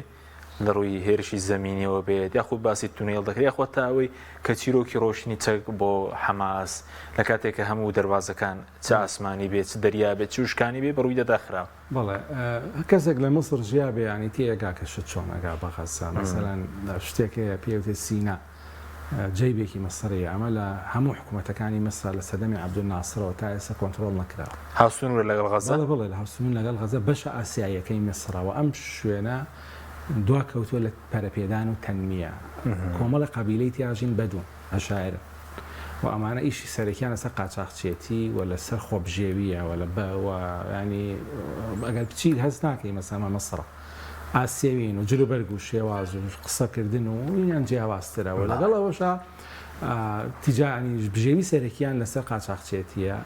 لە ڕووی هێرشی زەمینیەوە بێت، یاخود باسی تونێڵ دەکرێت، یاخۆ تا ئەوەی کە چیرۆکی ڕۆشنی چەک بۆ حەماس لە کاتێککە هەموو دەربازەکان چ ئاسمانی بێت، چ دەریا بێت، چ شکانی بێ بەڕووی دەداخراوە. بەڵێ کەسێک لە مەسر ژیا بێ، ینی تێگا کەشت چۆنەگا بە غەزە، مەسەلەن شتێکەیە پێوتێت سینا جەیبێکی مەسەری، ئەمە لە هەموو حکوومەتەکانی مەسر لە سەدەمی عەبدولناسرەوە تا ئێستا کۆنتڕۆڵ نەکراوە. هاوسنوورە لەگەڵ غەزە؟ بڵێ لە هاوسنوور لەگەڵ غەزە بەشە ئاسیایەکەی مەسرەوە. ئەم شوێنە دوا کەوتووە لە پەرەپێدان و تەنمیە، کۆمەڵە قەبیلەی تیاژین بەدوون هەشاعرە و ئەمانە ئیشی سەرەکیان لەسەر قاچاقچێتی و لەسەر خۆبژێویە ینی ئەگەر بچیت هەست ناکەی مەسەما مەسڕە ئاسیوین و جلوبەرگ و شێواز و قسەکردن و یان جیاوازترەوە لەگەڵەوەشە تیجانی بژێوی سەرەکیان لەسەر قاچاقچێتیە.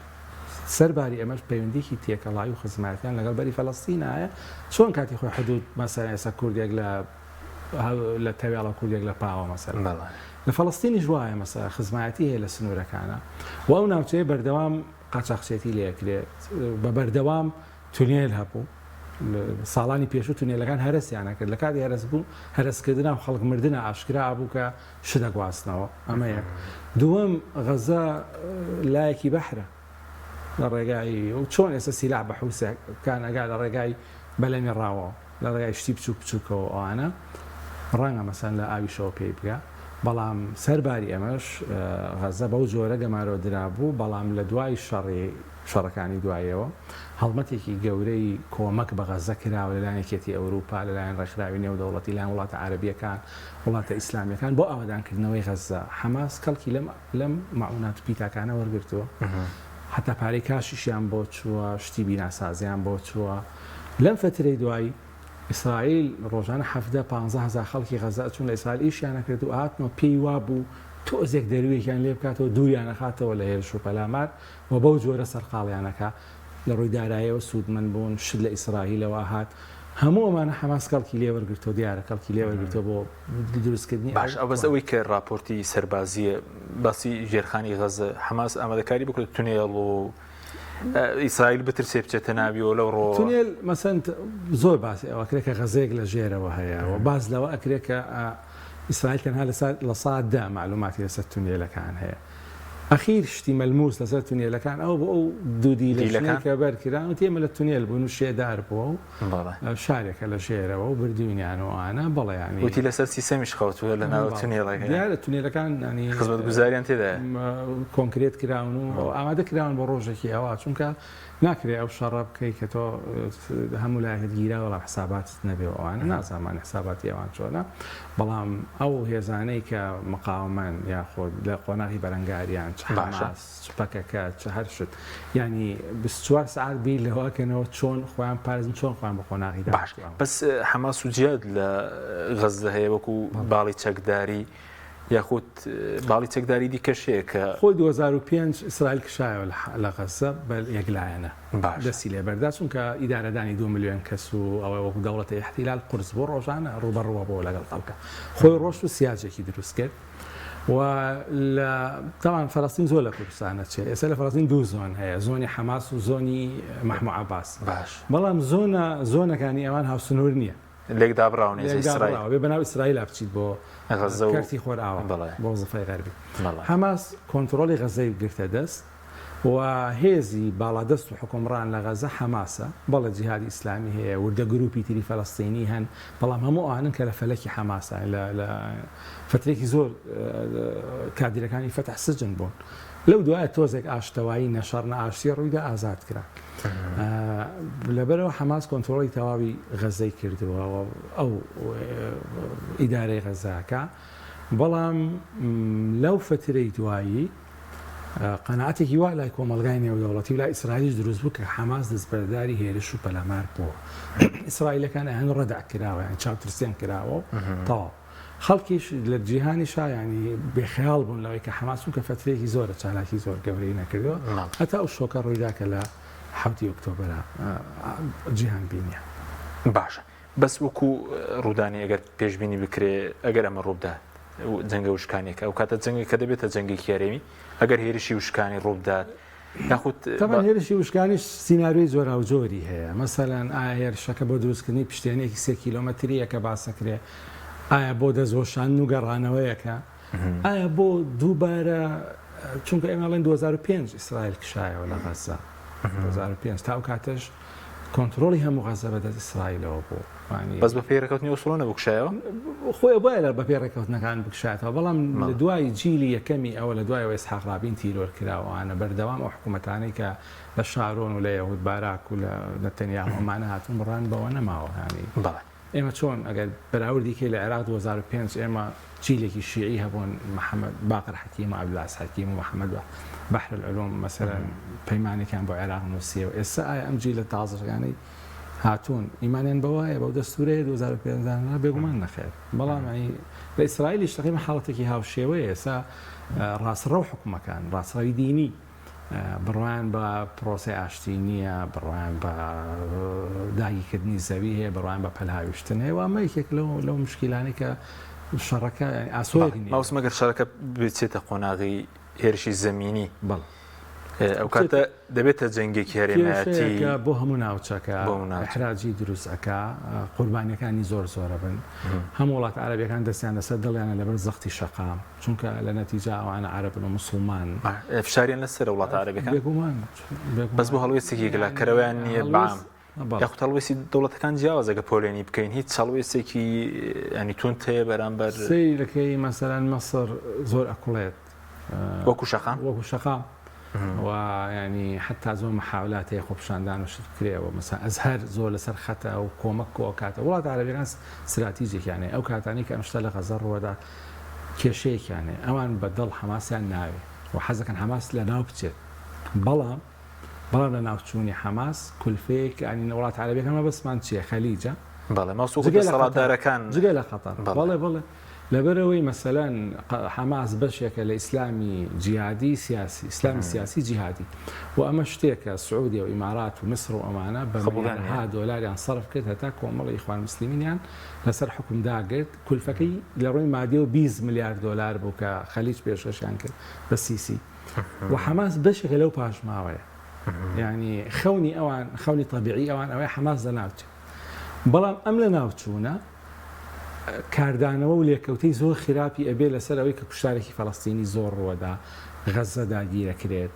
سەرباری ئەمەش پەیوەندیکی تێکەڵایی و خزمەتیان لەگەڵ بەری فەڵەستینایە، چۆن کاتی خۆی حدود مەسەلا ئێستا کوردێک لە تەوێڵە کوردێک لە پاوە مەسەلا لە فەڵەستینی ژوایە مەسەلا خزمەتی هەیە لە سنوورەکانە و ئەو ناوچەیە بەردەوام قاچاقچێتی لێکرێت، بە بەردەوام تونێل هەبوو، ساڵانی پێشوو تونێلەکان هەرسیانە کرد، لە کاتی هەرس بوو هەرسکردنا و خەڵک مردنە ئاشکرا بوو کە شدەگواستنەوە. ئەمە یەک. دووەم غەزە لایەکی بەحرە لە ڕێگای و چۆن ئێستا سیلاح بە حوسەکان ئەگا لە ڕێگای بەلەمی ڕاوە لە ڕێگای شتی بچووکەوە ئەوانە ڕەنگە مەسەن لە ئاویشەوە پێی بگە، بەڵام سەرباری ئەمەش غەزە بەو جۆرە گەمارۆ درابوو، بەڵام لە دوای شەڕەکانی دوایەوە هەڵمەتێکی گەورەی کۆمەک بە غەزە کراوە لەلایەن یەکێتی ئەوروپا لەلایەن ڕێکخراوی نێودەوڵەتی لایەن وڵاتە عەرەبیەکان وڵاتە ئیسلامیەکان بۆ ئاوادانکردنەوەی غەزە حەماس کەڵکی لەم مەعونات و پیتاکانە وەرگرتووە حتا پارەی کاشیشیان بۆ چووە شتی بیناسازیان بۆ چووە لەم فترەی دوایی ئیسرائیل ڕۆژانە 15,000 خەڵکی غەزە ئەچوون لە ئیسرائیل ئیشیانە کرد و هاتنەوە پێی وابوو تۆزێک دەرویەکیان لێ بکاتەوە دووریان نەخاتەوە لە هێرش و پەلامار و بەو جۆرە سەرقاڵیانەکە لە ڕووی داراییەوە سوودمەند بوون شت لە ئیسرائیلەوە هات هەموو ئەمانە حەماس کەڵکی لێوەرگرتەوە دیارە کەڵکی لێوەرگرتەوە بۆ دروستکردنی باش ئەو بەس ئەوەی کە راپۆرتی سەربازیە باسی ژێرخانی غەزە حەماس ئامادەکاری بکرێت تونێڵ و ئیسرائیل بترسێ بچێتە ناویەوە لەو ڕۆ تونێل مەسەند زۆر باسی ئەوە ئەکرێت کە غەزەیەک لە ژێرەوە هەیە و باز لەوە ئەکرێت کە ئیسرائیل تەنها لە ساددا معلوماتی لەسەر تونێلەکان هەیە ئەخیر شتی مەلموس لەسەر تونێلەکان ئەو بۆ ئەو دوودی لەکە بەرکران و تێمە لە تونێل بوون و شێدار بووە و شارێکە لە ژێرەوە و بردوینیانەوەوانە بەڵێیانی وتی لەسەر سیسەمیش خەوتووە لە ناو تونێڵەکە دیارە تونێلەکان خزمەت گوزاریان تێدا کۆنکرێت کراون و ئامادە کراون بۆ ڕۆژێکی ئەوە چونکە ناکرێت ئەو شەڕە بکەی کە تۆ هەموو لایەکت گیرا وەڵام حسابات نەبێ ئەوانە نازانمان حساباتی ئەوان چۆنە بەڵام ئەو هێزانەی کە مقاومەن یاخۆ لە قۆناغی بەرەنگاریان چپەکەکە چ هەر شت ینی 24 ساعت بیر لەوەکەنەوە چۆن خۆیان پارێزن چۆن خۆیان بە قۆناغی باش بەس حەماس و جیاد لە غەزە هەیە وەکو باڵی چەکداری یاخود باڵی چەکداری دیکەشەیە کە خۆی 2005 ئیسرائیل کشایەوە لە غەزە بە یەکلایەنە دەستی لێ بەردا چونکە ئیدارەدانی 2 ملیۆن کەس و ئەوە وەکو دەوڵەتە ئیحتیلال قورس بۆ ڕۆژانە ڕوبەڕوە بۆ لەگەڵ خەڵکە خۆی ڕۆشت و سیاجێکی دروست کرد و لە تاوان فەڵەستین زۆر لە کوردستانە چێ ئێستا لە فەڵەستین دوو زۆن هەیە زۆنی حەماس و زۆنی مەحموود عەباس باش بەڵام زۆنەکانی ئەوان هاوسنوور نییە لێک دابراون ئیسرائیل بێ بەناو ئیسرائیل بچیت بۆ کەرتی خۆرئاوە بۆ زەفای غەربی حەماس کۆنتڕۆلی غەزەی گرتە دەست و هێزی باڵادەست و حکومڕان لە غەزە حەماسە بەڵێ جیهادی ئیسلامی هەیە وردە گروپی تری فەڵەستینی هەن بەڵام هەموو ئەوانن کە لە فەلەکی حەماسە لە فترێکی زۆر کادیرەکانی فەتح سجن بوون لەو دوایە تۆزێک ئاشتەوایی نەشەڕ نەئاشتی ڕوویدا ئازاد کرا لەبەرەوە حەماس کۆنتڕۆڵی تەواوی غەزەی کردووە ئەو ئیدارەی غەزاکە بەڵام لەو فترەی دوایی قەناعەتێکی وا لای کۆمەڵگای نێودەوڵەتی و لای ئیسرائیلیش دروست بوو کە حەماس دەستبەرداری هێرش و پەلامار بووە ئیسرائیلەکان هەن ڕەدع کراوە یان چاوترسیان کراوە تەواو خەڵکیش لە جیهانی ینی بێخەیاڵ بوون لەوەی کە حەماس و کە فترێکی زۆرە چالاکی زۆر گەورەی نەکردووە هەتا ئەو شۆکە ڕوویدا کە لە 7 ئۆکتۆبەرە جیهان بینیە باشە بەس وەکو ڕوودانی ئەگەر پێشبینی بکرێ ئەگەر ئەمە ڕووبدا جەنگە وشکانێکە ئەو کاتە جەنگی کە دەبێتە جەنگی کێرەمی ئەگەر هێرشی وشکانی ڕووبدات یاخود تەمان هێرشی وشکانیش سیناریۆی زۆرا و زۆری هەیە مەسەلەن ئایا هێرشەکە بۆ دروستکردنی پشتێنێکی 3 کیلۆمەتریە کە باسەکرێ ئایا بۆ دەزۆشان و گەڕانەوەیەکە ئایا بۆ دووبارە چونکە ئێمەڵێن 2005 ئیسرائیل کشایەوە لە غەزە 2005 تا ئەو کاتەش کۆنتڕۆڵی هەموو غەزە بەدەست ئیسرائیلەوە بوو بەس بە پێڕێکەوتنی ئۆسلۆ نەبووکشایەوە خۆی بایە لە بە پێڕێکەوتنەکان بکشاتەوە بەڵام لە دوای جیلی یەکەمی ئەوە لە دوایەوە ئیسحاق رابین تیرۆر کراوانە بەردەوام ئەو حکوومەتانەی کە لە شارۆن و لە یەهود باراک و لە نەتەنیاهو ئەمانە هاتوون بڕان بەوە نەماوە ینی بەڵێ ئێمە چۆن ئەگەر بەراوردی کەی لە عێراق 2005 ئێمە جیلێکی شیعی هەبوون محەممەد باقر حەکیم و عەبدولاز حەکیم و محەممەد بەحر العلوم مەسەلەن پەیمانێکیان بۆ عێراق نووسیەوە ئێستا ئایا ئەم جیلە تازەکانەی هاتوون ئیمانیان بەوایە بەو دەستورەیە 2005 بێگومان نەخێر بەڵام لە ئیسرائیلیش تقریبا حاڵەتێکی هاوشێوەیە ئێستا ڕاستڕەو حکومەکان ڕاستڕەوی دینی بڕوان بە پرۆسی ئاشتی نییە بڕوان بە داگیکردنی زەوی هەیە بڕوان بە پەلهاویشتن هەیە وامە یەکێک لەو مشکلانەی کە شەڕەکە ئاسۆی ماوسمەگەر شەڕەکە بچێتە قۆناغی هێرشی زەمینی بەڵ ئەو کاتە دەبێتە جەنگێکی هەرێمایەتی بۆ هەموو ناوچەکە حراجی دروستەکە قوربانیەکانی زۆر زۆرە بن هەموو وڵات عەرەبیەکان دەستیان لەسەر دڵیانە لەبەر زەختی شەقام چونکە لە نەتیجە ئەوانە عەرەبن و موسڵمان فشاریان لەسەر وڵاتە عەرەبیەکان بێگومان بەس بۆ هەڵوێستێکی گەلاکەرەوەیان نییە بەعام یاخود هەڵوێستی دەوڵەتەکان جیاوازەکە پۆلێنی بکەین هیچ هەڵوێستێکی ینی تون تەیە بەرامبەر سەیرەکەی مەسەلەن مەسر زۆر ئەکوڵێت وەکو شەقام وەکو شەقام ويعني حتى زۆر محاولات هەیە خۆپیشاندان و شت کرێەوە مثلا ئەزهەر زۆر لەسەر خەتە و کۆمەک و کاتە وڵات عەرەبیەکان استراتیژیکیانێ ئەو کاتانی کە ئەم شتە لە غەزە ڕوەدا کێشەیەکیانێ ئەوان بەدڵ حەماسیان ناوێ و حەزەکەن حەماس لە ناو بچێت بەڵام لە ناوچوونی حەماس کولفەیەک ئەنی وڵات عەرەبیەکان بەسمان چییە خەلیجە بەڵێ مەسوول سەڵاتدارەکان جگە لە خەتەر بەڵێ لەبەرەوەی مەسەلەن حەماس بەشێکە لە ئیسلامی جیهادی سیاسی ئیسلامی سیاسی جیهادی و ئەمە شتێکە سعودی و ئیمارات و مصر و ئەمانە بە ملیارها دۆلاریان سەرف کرد هەتا کۆمەڵی ئیخوان موسلیمینیان لەسەر حکومداگرت کولفەکەی لە ڕووی مادی و 20 میلیارد دلار بوو کە خەلیج پێشکەشیان کرد بە سیسی و حەماس بەشێکە لەو پاشماوەیە یعنی خەونی ئەوان خەونی طبیعی ئەوان ئەوەی حەماس لەناوچێت بەڵام ئەم لە ناوچوونە کاردانەوە و لێکەوتەی زۆر خراپی ئەبێ لەسەر ئەوەی کە کوشتارێکی فەڵەستینی زۆر ڕوەدا غەزە داگیرەکرێت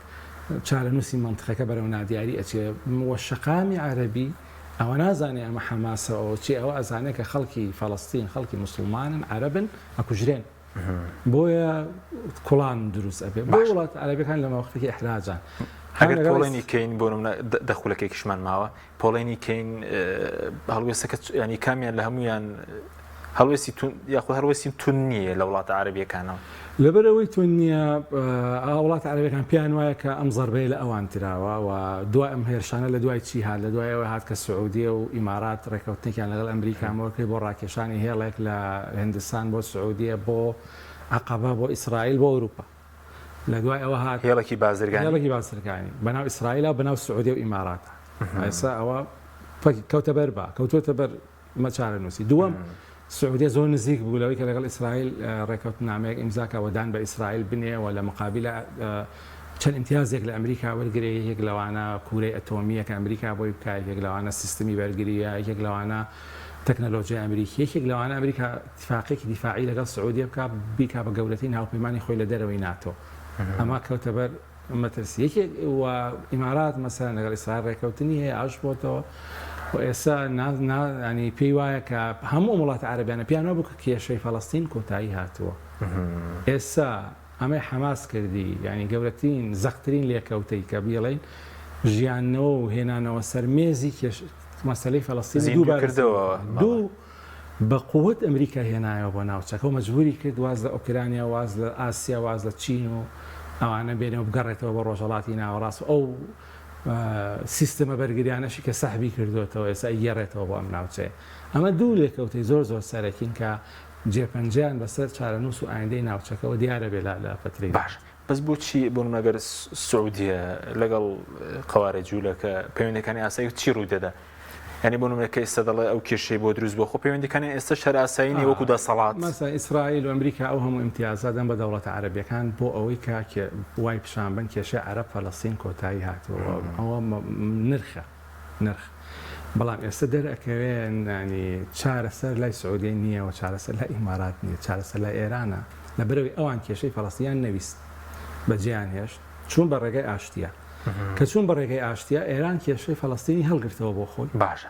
چارەنووسی منتیقەکە بەرەو نادیاری ئەچێ وەشەقامی عەرەبی ئەوە نازانێ ئەمە حەماسەوە چی ئەوە ئەزانێت کە خەڵکی فەڵەستین خەڵکی موسڵمانن عەرەبن ئەکوژرێن بۆیە کوڵان دروست ئەبێ بۆ وڵات عەرەبیەکان لە مەوەقتێکی ئەحراجان ئەگەر پۆڵێنی کەین بۆ دەخولەکەیکیشمان ماوە پۆڵێنی کەین هەڵوێستەکە ینی کامیان لە هەمویان یاخود هەڵوێستی تون نییە لە وڵاتە عەرەبیەکانەوە لەبەرەوەی تون نییە وڵات عەرەبیەکان پێیان وایە کە ئەم زەربەی لە ئەوان تراوە و دوای ئەم هێرشانە لە دوای چی هات لە دوایەوە هات کە سعودیە و ئیمارات ڕێکەوتنێکیان لەگەڵ ئەمریکامەوە کرد بۆ ڕاکێشانی هێڵێک لە هندستان بۆ سعودیە بۆ عەقەبە بۆ ئیسرائیل بۆ ئەوروپا لە دوای ئەوە هات هێڵێکی بازرگانی بەناو ئیسرائیلە بەناو سعودیە و ئیماراتە ئێستا ئەوە کەوتە بەر بە کەوتوتە بەر چارەنووسی دووەم سعودیە زۆر نزیک بوو لەوەی کە لەگەڵ ئیسرائیل ڕێکەوتنامەیەک ئیمزاکەوەدان بە ئیسرائیل بنێەوە لە مقابلە چەند امتیازێک لە ئەمریکا وەرگێ یەک لەوانە کوورەی ئەتۆمیە کە ئەمریکا بۆی بکات یەک لەوانە سیستمی بەرگریە یەک لەوانە تەکنەلۆژیای ئەمریکی یەکێک لەوانە ئەمریکا اتفاقێکی دیفاعی لەگەڵ سعودیە بکات بیکا بە گەورەترین هاوپەیمانی خۆی لە دەرەوەی ناتۆ ئەمە کەوتە بەر مەترسی یەکێک و ئیمارات مەسەلەن لەگەڵ ئیسرائیل ڕێکەوتنی هەیە ئاش بۆتەوە و ئێستا ینی پێی وایە کە هەموو وڵاتە عەرەبیانە پیانەوە بوو کە کێشەی فەڵەستین کۆتایی هاتووە ئێستا ئەمەی حەماس کردی ینی گەورەترین زەخترین لێکەوتەی کە بڵێن ژیانەوە و هێنانەوە سەر مێزی مەسەلەی فەڵەستین دوو بە قووەت ئەمریکا هێنایەوە بۆ ناوچەکە و مەجبوری کرد واز لە ئۆکرانیا واز لە ئاسیا واز لە چین و ئەوانە بێنەوە بگەڕێتەوە بە ڕۆژهەڵاتی ناوەڕاست ئەو سیستەمە بەرگریانەشی کە سەحبی کردوێتەوە ئێستا گێڕێتەوە بۆ ئەم ناوچەیە ئەمە دوو لێکەوتەی زۆر سەرەکین کە جێپەنجیان بەسەر چارەنووس و ئایندەی ناوچەکەەوە دیارە بێ لە فترەی باش بەس بۆچی بۆ نمەگەر سعودیە لەگەڵ قەوارە جوولەکە پەیوەندەکانی ئاسایی چی ڕووی دەدا ینی بۆ نمونەکە ئێستا دەڵێ ئەو کێشەی بۆ دروست بۆ خۆ پەیوەندەکانی ئێستا شەر ئاسایی نیە وەکو دەسەڵات مەسا ئیسرائیل و ئەمریکا ئەو هەموو امتیازات دەن بە دەوڵەتە عەرەبیەکان بۆ ئەوەی کە وای پیشانبن کێشەی عەرەب فەڵەستین کۆتایی هاتووە ئەوە نرخ بەڵام ئێستا دەرەکەوێن ینی چارەسەر لای سعودی نییە و چارەسەر لای ئیمارات نییە چارەسەر لای ئێرانە لەبەرەوەی ئەوان کێشەی فەڵەستینیان نەویست بەجێیان هێشت چوون بە ڕێگەی ئاشتیە کە چوون بە ڕێگەی ئاشتیە ئێران کێشەی فەڵەستینی هەڵگرتەوە بۆ خۆی باشە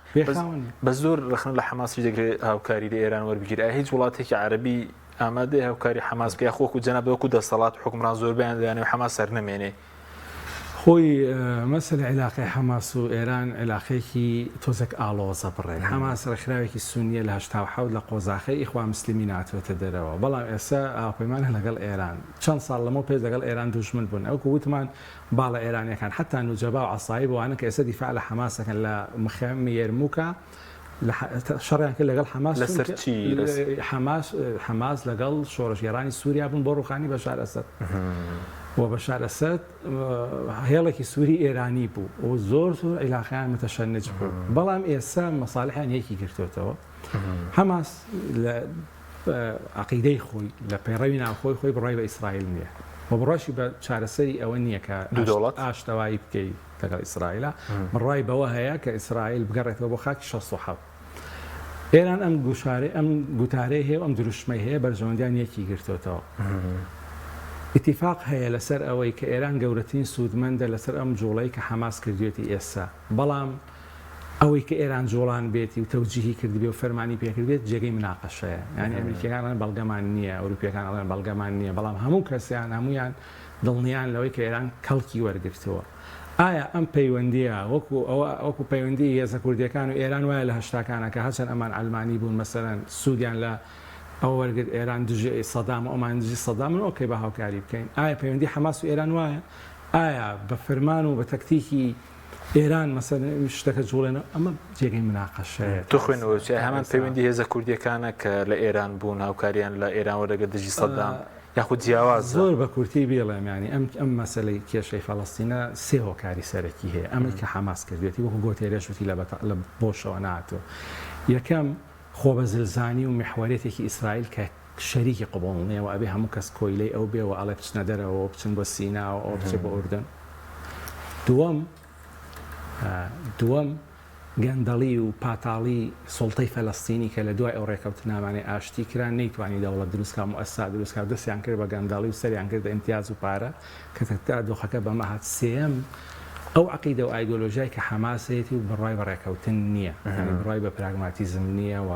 بە زۆر ڕخن لە حەماسی دەگرێت هاوکاری لە ئێران وەربگیرە هیچ وڵاتێکی عەرەبی ئامادەی هاوکاری حەماس بکە خۆکو جەناب وەکو دەسەڵات حکومران زۆربیان دەیانێ حەماس سەر نەمێنێ خۆی مەسەلە عێلاقەی حەماس و ئێران عێلاقەیەکی تۆزێک ئاڵۆزە بڕێ حەماس ڕێکخراوێکی سونیە لە 1970 لە قۆزاخەی ئیخوان موسلیمین هاتووەتە دەرەوە بەڵام ئێستا هاوپەیمانە لەگەڵ ئێران چەند ساڵ لەمەوە پێش لەگەڵ ئێران دوژمن بوون ئەوکو وتمان باڵە ئێرانیەکان حتا نوجەبا و عەسایی بۆوانە کە ئێستا دیفاع لە حەماسەکەن لە مخەمی یەرموکە شەڕیان کرد لەگەڵ حەماس لەسەر چی حەماس لەگەڵ شۆڕشگێڕانی سووریا بوون بۆ ڕوخانی بەشار ئەسەد و بەشار ئەسەد هێڵێکی سووری ئێرانی بوو و زۆر عیلاقیان متەشەنج بوو بەڵام ئێستا مەساڵحیان یەکی گرتوێتەوە حەماس لە عەقیدەی خۆی لە پەیڕەوی ناوخۆی خۆی بڕای بە ئیسرائیل نییە و بڕاشی بە چارەسەری ئەوە نییە کە ئاشتەوایی بکەیت لەگەڵ ئیسرائیلە بڕای بەوە هەیە کە ئیسرائیل بگەڕێتەوە بۆ خاکی 67 ئێران ئەم گوتارەی هەیە و ئەم دروشمەی هەیە بەرژەوەندیان یەکی گرتوێتەوە اتفاق هەیە لەسەر ئەوەی کە ئێران گەورەترین سوودمەندە لەسەر ئەم جوڵەی کە حەماس کردوێتی ئێستا بەڵام ئەوەی کە ئێران جوڵان بێتی و تەوجیهی کردبێ و فەرمانی پێکردێت جێگەی مناقەشەیە یعنی ئەمریکیەکان بەڵگەمان نییە ئەوروپیەکان ئەڵێن بەڵگەمان نییە بەڵام هەموو کەسیان هەمویان دڵنیان لەوەی کە ئێران کەڵکی وەرگرتەوە. ئایا ئەم پەیوەندیە وەکو پەیوەندی هێزە کوردیەکان و ئێران وایە لە هەشتاکانە کە هەچەند ئەمان ئەلمانی بوون مەسەرەن سوودیان لە ئەو وەرگرت ئێران دژی سەدام و ئەمان دژی سەدامن ئۆکەی بە هاوکاری بکەین. ئایا پەیوەندی حەماس و ئێران وایە؟ ئایا بە فەرمان و بە تەکتیکی ئێران مەسەرەن شتەکە جوڵێنە ئەمە جێگەی مناقەشەیە. تو خوێنەوە هەمان پەیوەندی هێزە کوردیەکانە کە لە ئێران بوون هاوکاریان لە ئێران وەرەگە دژی سەدام یاخود جیاواز زۆر بە کورتی بێڵێم ینی ئەم مەسلەی کێشەی فەڵەستینە سێ هۆکاری سەرەکی هەیە ئەمەی کە حەماس کردێتی وەکو گۆتێرەشوتی لە بۆشەوە ناتۆ. یەکەم خۆبەزلزانی و محوەرێتێکی ئیسرائیل کە شەریکی قبوڵنیەوە ئەبێ هەموو کەس کۆیلەی ئەو بێەوە ئەڵێ بچنە دەرەوە بچن بۆ سیناوە ئەو بچێ بە ئوردن. دووەم گەندەڵی و پاتاڵی سڵتەی فەلەستینی کە لە دوای ئەو ڕێکەوتنامانەی ئاشتی کران نەیتوانی دەوڵەت دروستکە مؤسسا دروستکە دەستیان کرد بە گەندەڵی و سەریان کرد بە ئیمتیاز و پارە کە تا دۆخەکە بەمە هات. سێەم ئەو عەقیدە و ئایدۆلۆژیای کە حەماسێتی و بڕای بە ڕێکەوتن نییە، بڕای بە پراگماتیزم نییە و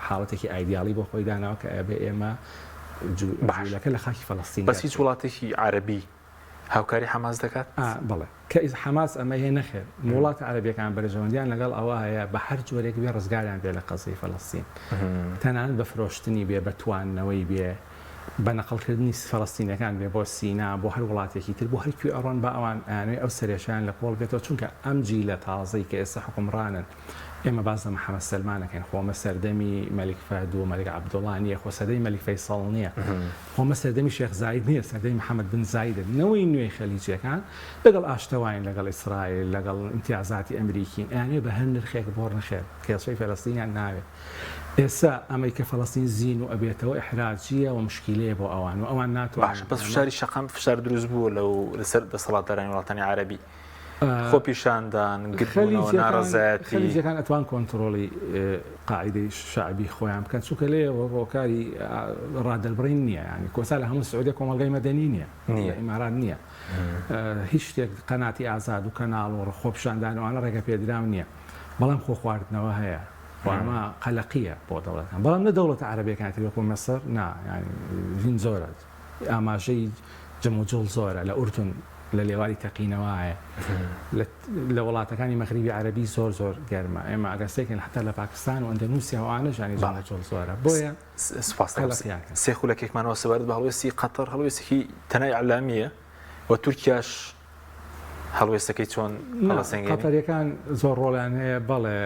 حاڵەتێکی ئایدیاڵی بۆ خۆی داناوە کە ئەبێ ئێمە جوولەکە لە خاکی فەلەستین. بەس هیچ وڵاتێکی عەرەبی هاوکاری حەماس دەکات؟ بەڵێ کە حەماس ئەمە هەیە نەخێر وڵات عەرەبیەکان بەرژەوەندیان لەگەڵ ئەوە هەیە بە هەر جۆرێک بێ ڕزگاریان بێ لە قەزەی فەلەستین، تەنانەت بە فرۆشتنی بێ بە تواننەوەی بێ بە نەقڵکردنی فەلەستینەکان بێ بۆ سینا بۆ هەر وڵاتێکی تر بۆ هەرکوێ ئەڕۆن بە ئەوان ئەوانەوەی ئەو سەرێشیان لە کۆڵ بێتەوە چونکە ئەم جیلە تازەی کە ئێستا حکومڕانن ئێمە باز لە محەممەد سەلمانەکەین خۆمە سەردەمی مەلیک فەهد و مەلیک عەبدوڵڵا نییە، خۆ سەردەمی مەلیک فەیساڵ نییە، خۆمە سەردەمی شێخ زاید نییە، سەردەمی محەممەد بن زایدە. نەوەی نوێی خەلیجیەکان لەگەڵ ئاشتەوایین لەگەڵ ئیسرائیل لەگەڵ ئیمتیازاتی ئەمریکین ئەیانێ بە هەر نرخێک بۆڕ نەخێر کێشەی فەلەستینیان ناوێت. ئێستا ئەمەی کە فەلەستین زین و ئەبێتەوە ئیحراجیە و مشکیلەیە بۆ ئەوان و ئەوان ناتوانن. بەس فشاری شەقام فشار دروست بووە لەسەر دەسەڵاتدارانی وڵاتانی عەرەبی خۆ پیشاندان گرتبوونەوە ناڕەزایەتی خەلیجەکان ئەتوان کۆنتڕۆڵی قاعیدەی شعبی خۆیان بکەن چونکە لێەوە هۆکاری ڕادەربڕین نییە، ینی کۆسا لە هەموو سعودی کۆمەڵگەی مەدەنی نییە ئیمارات نییە، هیچ شتێک قەناتی ئازاد و کەناڵ و خۆ پیشاندانەوەوانە ڕێگە پێدراو نییە، بەڵام خۆ خواردنەوە هەیە وەمە قەلەقیە بۆ دەوڵەتەکان، بەڵام نە دەوڵەتە عەرەبیەکانی وەکو مەسەر نا ینی ژین زۆرە ئاماژەی جەموجڵ زۆرە لە ئوردون لە لێواری تەقینەوەیە لە وڵاتەکانی مەغریبی عەرەبی زۆر گەرمە ئێمە ئەگەستێکن حتا لە پاکستان و ئەندەنوسیا وانەش ینی جەموجڵ زۆرە بۆیە سێ خولەکێکمانەوە سەوارد بە هەڵوێستی قەتەر هەڵوێستێکی تەنای ئەعلامیە و تورکیاش هەڵوێستەکەی چۆن قەتەریەکان زۆر ڕۆڵیان هەیە بەڵێ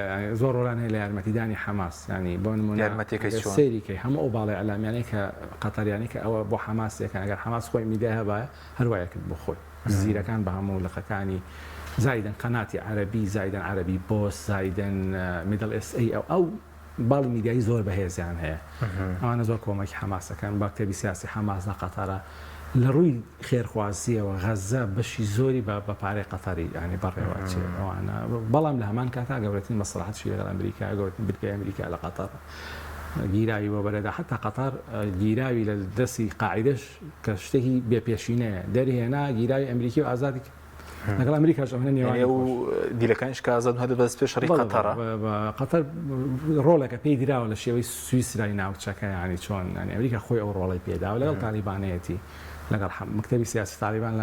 زۆر ڕۆڵیان هەیە لە یارمەتیدانی حەماس ینی بۆ نمونە یارمەتیەکەی چۆن سەیریکەی هەموو ئەو باڵی ئەعلامیانەی کە قەتەریانی کە ئەوە بۆ حەماسێکەکان ئەگەر حەماس خۆی میدیا هەبایە هەروایە کرد بۆ خۆی زیرەکان بە هەموو لەقەکانی زایدن قەناتی عەرەبی زایدن عەرەبی بۆس زایدن میدڵ ئێس ئەی ئەو باڵی میدیایی زۆر بەهێزیان هەیە ئەوانە زۆر کۆمەکی حەماسەکان با کتێبی سیاسی حەماس لە قەتەرە لە ڕووی خێرخوازیەوە غەزە بەشی زۆری بە پارەی قەتەری ینی بەڕێوەچێ ئەوانە بەڵام لە هەمان کاتا گەورەترین مەسلحەتی لەگەڵ ئەمریکا گەورەترین بریکای ئەمریکا لە قەتەر گیراوی بۆ بەرەدا حتا قەتەر گیراوی لە دەستی قاعیدەش کە شتێکی بێپێشینەیە دەرهێنا گیراوی ئەمریکی و ئازادی لەگەڵ ئەمریکاش ئەوە نێوانی و دیلەکانیش کە ئازاد هەدە بەس پێش شەڕی قەتەرە قەتەر ڕۆڵێکە پێی دراوە لە شێوەی سویسرای ناوچەکە ینی چۆن ینی ئەمریکا خۆی ئەو ڕۆڵی پێدا و لەگەڵ تالیبانەتی لەگەڵ مکتەبی سیاسی تالیبان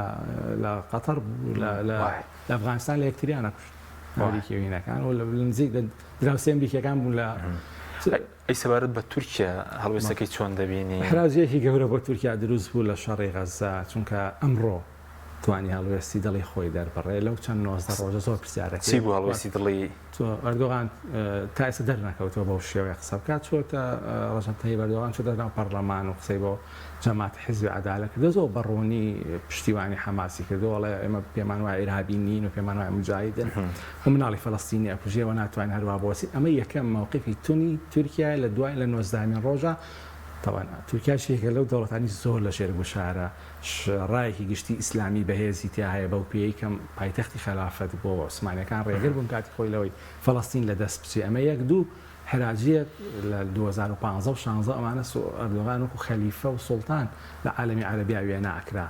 لە قەتەر لە ئەفغانستان لە یەکتریانە کوشت ئەمریکیەکان و لە نزیک دراوسێ ئەمریکیەکان بوون لە ئەی سەبارەت بە تورکیا هەڵوێستەکەی چۆن دەبینی؟ حراجەیەکی گەورە بۆ تورکیا دروست بوو لە شەڕی غەزا چونکە ئەمڕۆ توانی هەڵوێستی دڵی خۆی دەربڕێ لەو چەند 19 ڕۆژە زۆر پرسیارەکە چی بوو هەڵوێستی دڵی ئەردۆغان تا ئێستا دەرنەکەوتەوە بەو شێوەیە قسە بکات چۆتە ڕەجەب تەیب ئەردۆغان چۆتە ناو پەرلەمان و قسەی بۆ جەماعەتی حیزبی عەدالەت کردە زۆر بەڕوونی پشتیوانی حەماسی کردو وەڵێ ئێمە پێمان وایە ئیرهابی نین و پێمان وایە موجاهیدن و مناڵی فەلەستینی ئەکوژێەوە ناتوانین هەروە بۆسی ئەمە یەکەم موقفی تونی تورکیا لە دوای لە 19مین ڕۆژە طبعا تورکیا شێکە لەو دەوڵەتانی زۆر لە شێرگوشارە ڕایەکی گشتی ئیسلامی بەهێزی تیا هەیە بەو پێی کەم پایتەختی خەلافەت بۆ عوسمانیەکان ڕێگر بوون کاتی خۆی لەوەی فەلەستین لە دەست بچێ ئەمە یەک دوو حراجیە لە 2015 و 16 ئەمانە ئەردۆغان وەکو خەلیفە و سوڵتان لە عالەمی عەرەبیا وێنە ئەکرا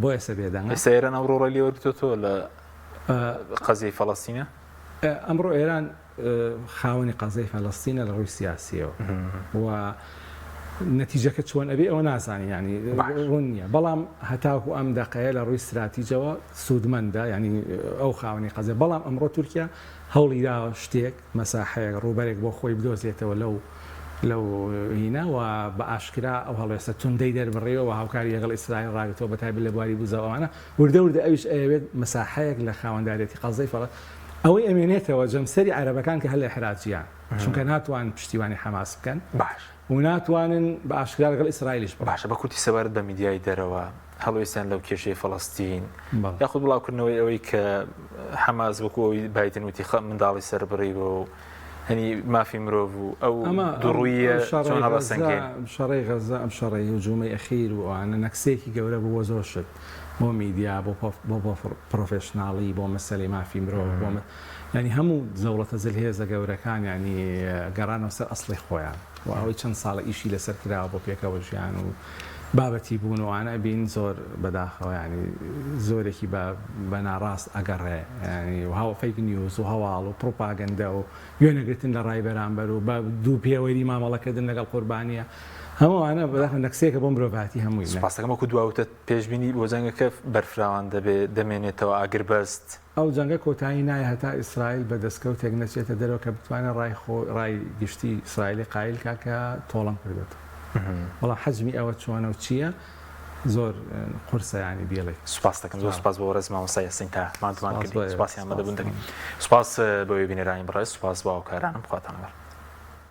بۆ ئێستا بێدەنگ ئێستا ئێران ئەو ڕۆڵی لێوەرگرتووە لە قەزیەی فەلەستینە ئەمڕۆ ئێران خاوەنی قەزەی فەلەستینە لە ڕووی سیاسیەوە و نەتیجەکە چۆن ئەبێ ئەوە نازانی ینی ڕوون نییە بەڵام هەتاکو ئەم دەقەیە لە ڕووی استراتیجەوە سوودمەندە ینی ئەو خاوەنی قەزێ بەڵام ئەمڕۆ تورکیا هەوڵی دا شتێک مەساحەیە ڕووبەرێک بۆ خۆی بدۆزێتەوە لەو هینەوە بە ئاشکرا ئەو هەڵێستا توندەی دەربڕێەوە هاوکاری لەگەڵ ئیسرائیل ڕاگەتەوە بەتایبێت لە بواری بوزەوانە وردە ئەویش ئەوێت مەساحەیەک لە خاوەنددارێتی قەزەی فەڵەت ئەوەی ئەمێنێتەوە جەمسەری عەرەبەکان کە هەل لە حراجیان چونکە ناتوان پشتیوانی حەماس بکەن باش و ناتوانن بە ئاشکرا لەگەڵ ئیسرائیلیش باشە بە کورتی سەبارەت بە میدیای دەرەوە هەڵوێستیان لەو کێشەی فەڵەستین یاخود بڵاوکردنەوەی ئەوەی کە حەماس وەکو ئەوی بایتن وتی منداڵی سەربڕی بۆ هەنی مافی مرۆڤ و ئەو دوڕوویە چۆن هەڵەسەنگێن شەڕی غەزا ئەم شەڕی هجوومەی ئەخیر و ئەوانە نەکسێکی گەورە بووە زۆر شت بۆ میدیا بۆ پرۆفێشناڵی بۆ مەسەلەی مافی مرۆڤ بۆ ینی هەموو زەوڵەتە زلهێزە گەورەکان ینی گەڕانەوە سەر ئەسڵی خۆیان و ئەوەی چەند ساڵە ئیشی لەسەر کراوە بۆ پێکەوە ژیان و بابەتی بوونەوەوانە بین زۆر بەداخەوە ینی زۆرێکی بە ناڕاست ئەگەڕێ ینی و هاو فەیک نیوز و هەواڵ و پڕۆپاگەندە و وێنەگرتن لە ڕای بەرامبەر و بە دوو پێوەری مامەڵەکردن لەگەڵ قوربانیە هەمووانە بەداخە نەکسێکە بۆ مرۆڤاتی هەمووی سپاسەکەمەکو دواوتە پێشبینی بۆ جەنگەکە بەرفراوان دەمێنێتەوە ئاگربەست ئەو جەنگە کۆتایی نایە هەتا ئیسرائیل بە دەستکەوتێک نەچێتە دەرەوە کە بتوانێت ڕای گشتی ئیسرائیلی قایل کاکە تۆڵەم کردێت وڵا حەجمی ئەوە چۆنە و چییە زۆر قورسە ینی بیڵێ سوپاس دەکەم زۆر سوپاس بۆ ڕێزماوەسای سنگ تا مادوان کردی سوپاسیان بەدەبوون دەکەین سوپاس بۆ بینێرانی بەڕێز سوپاس بۆ هاوکارانم خواتان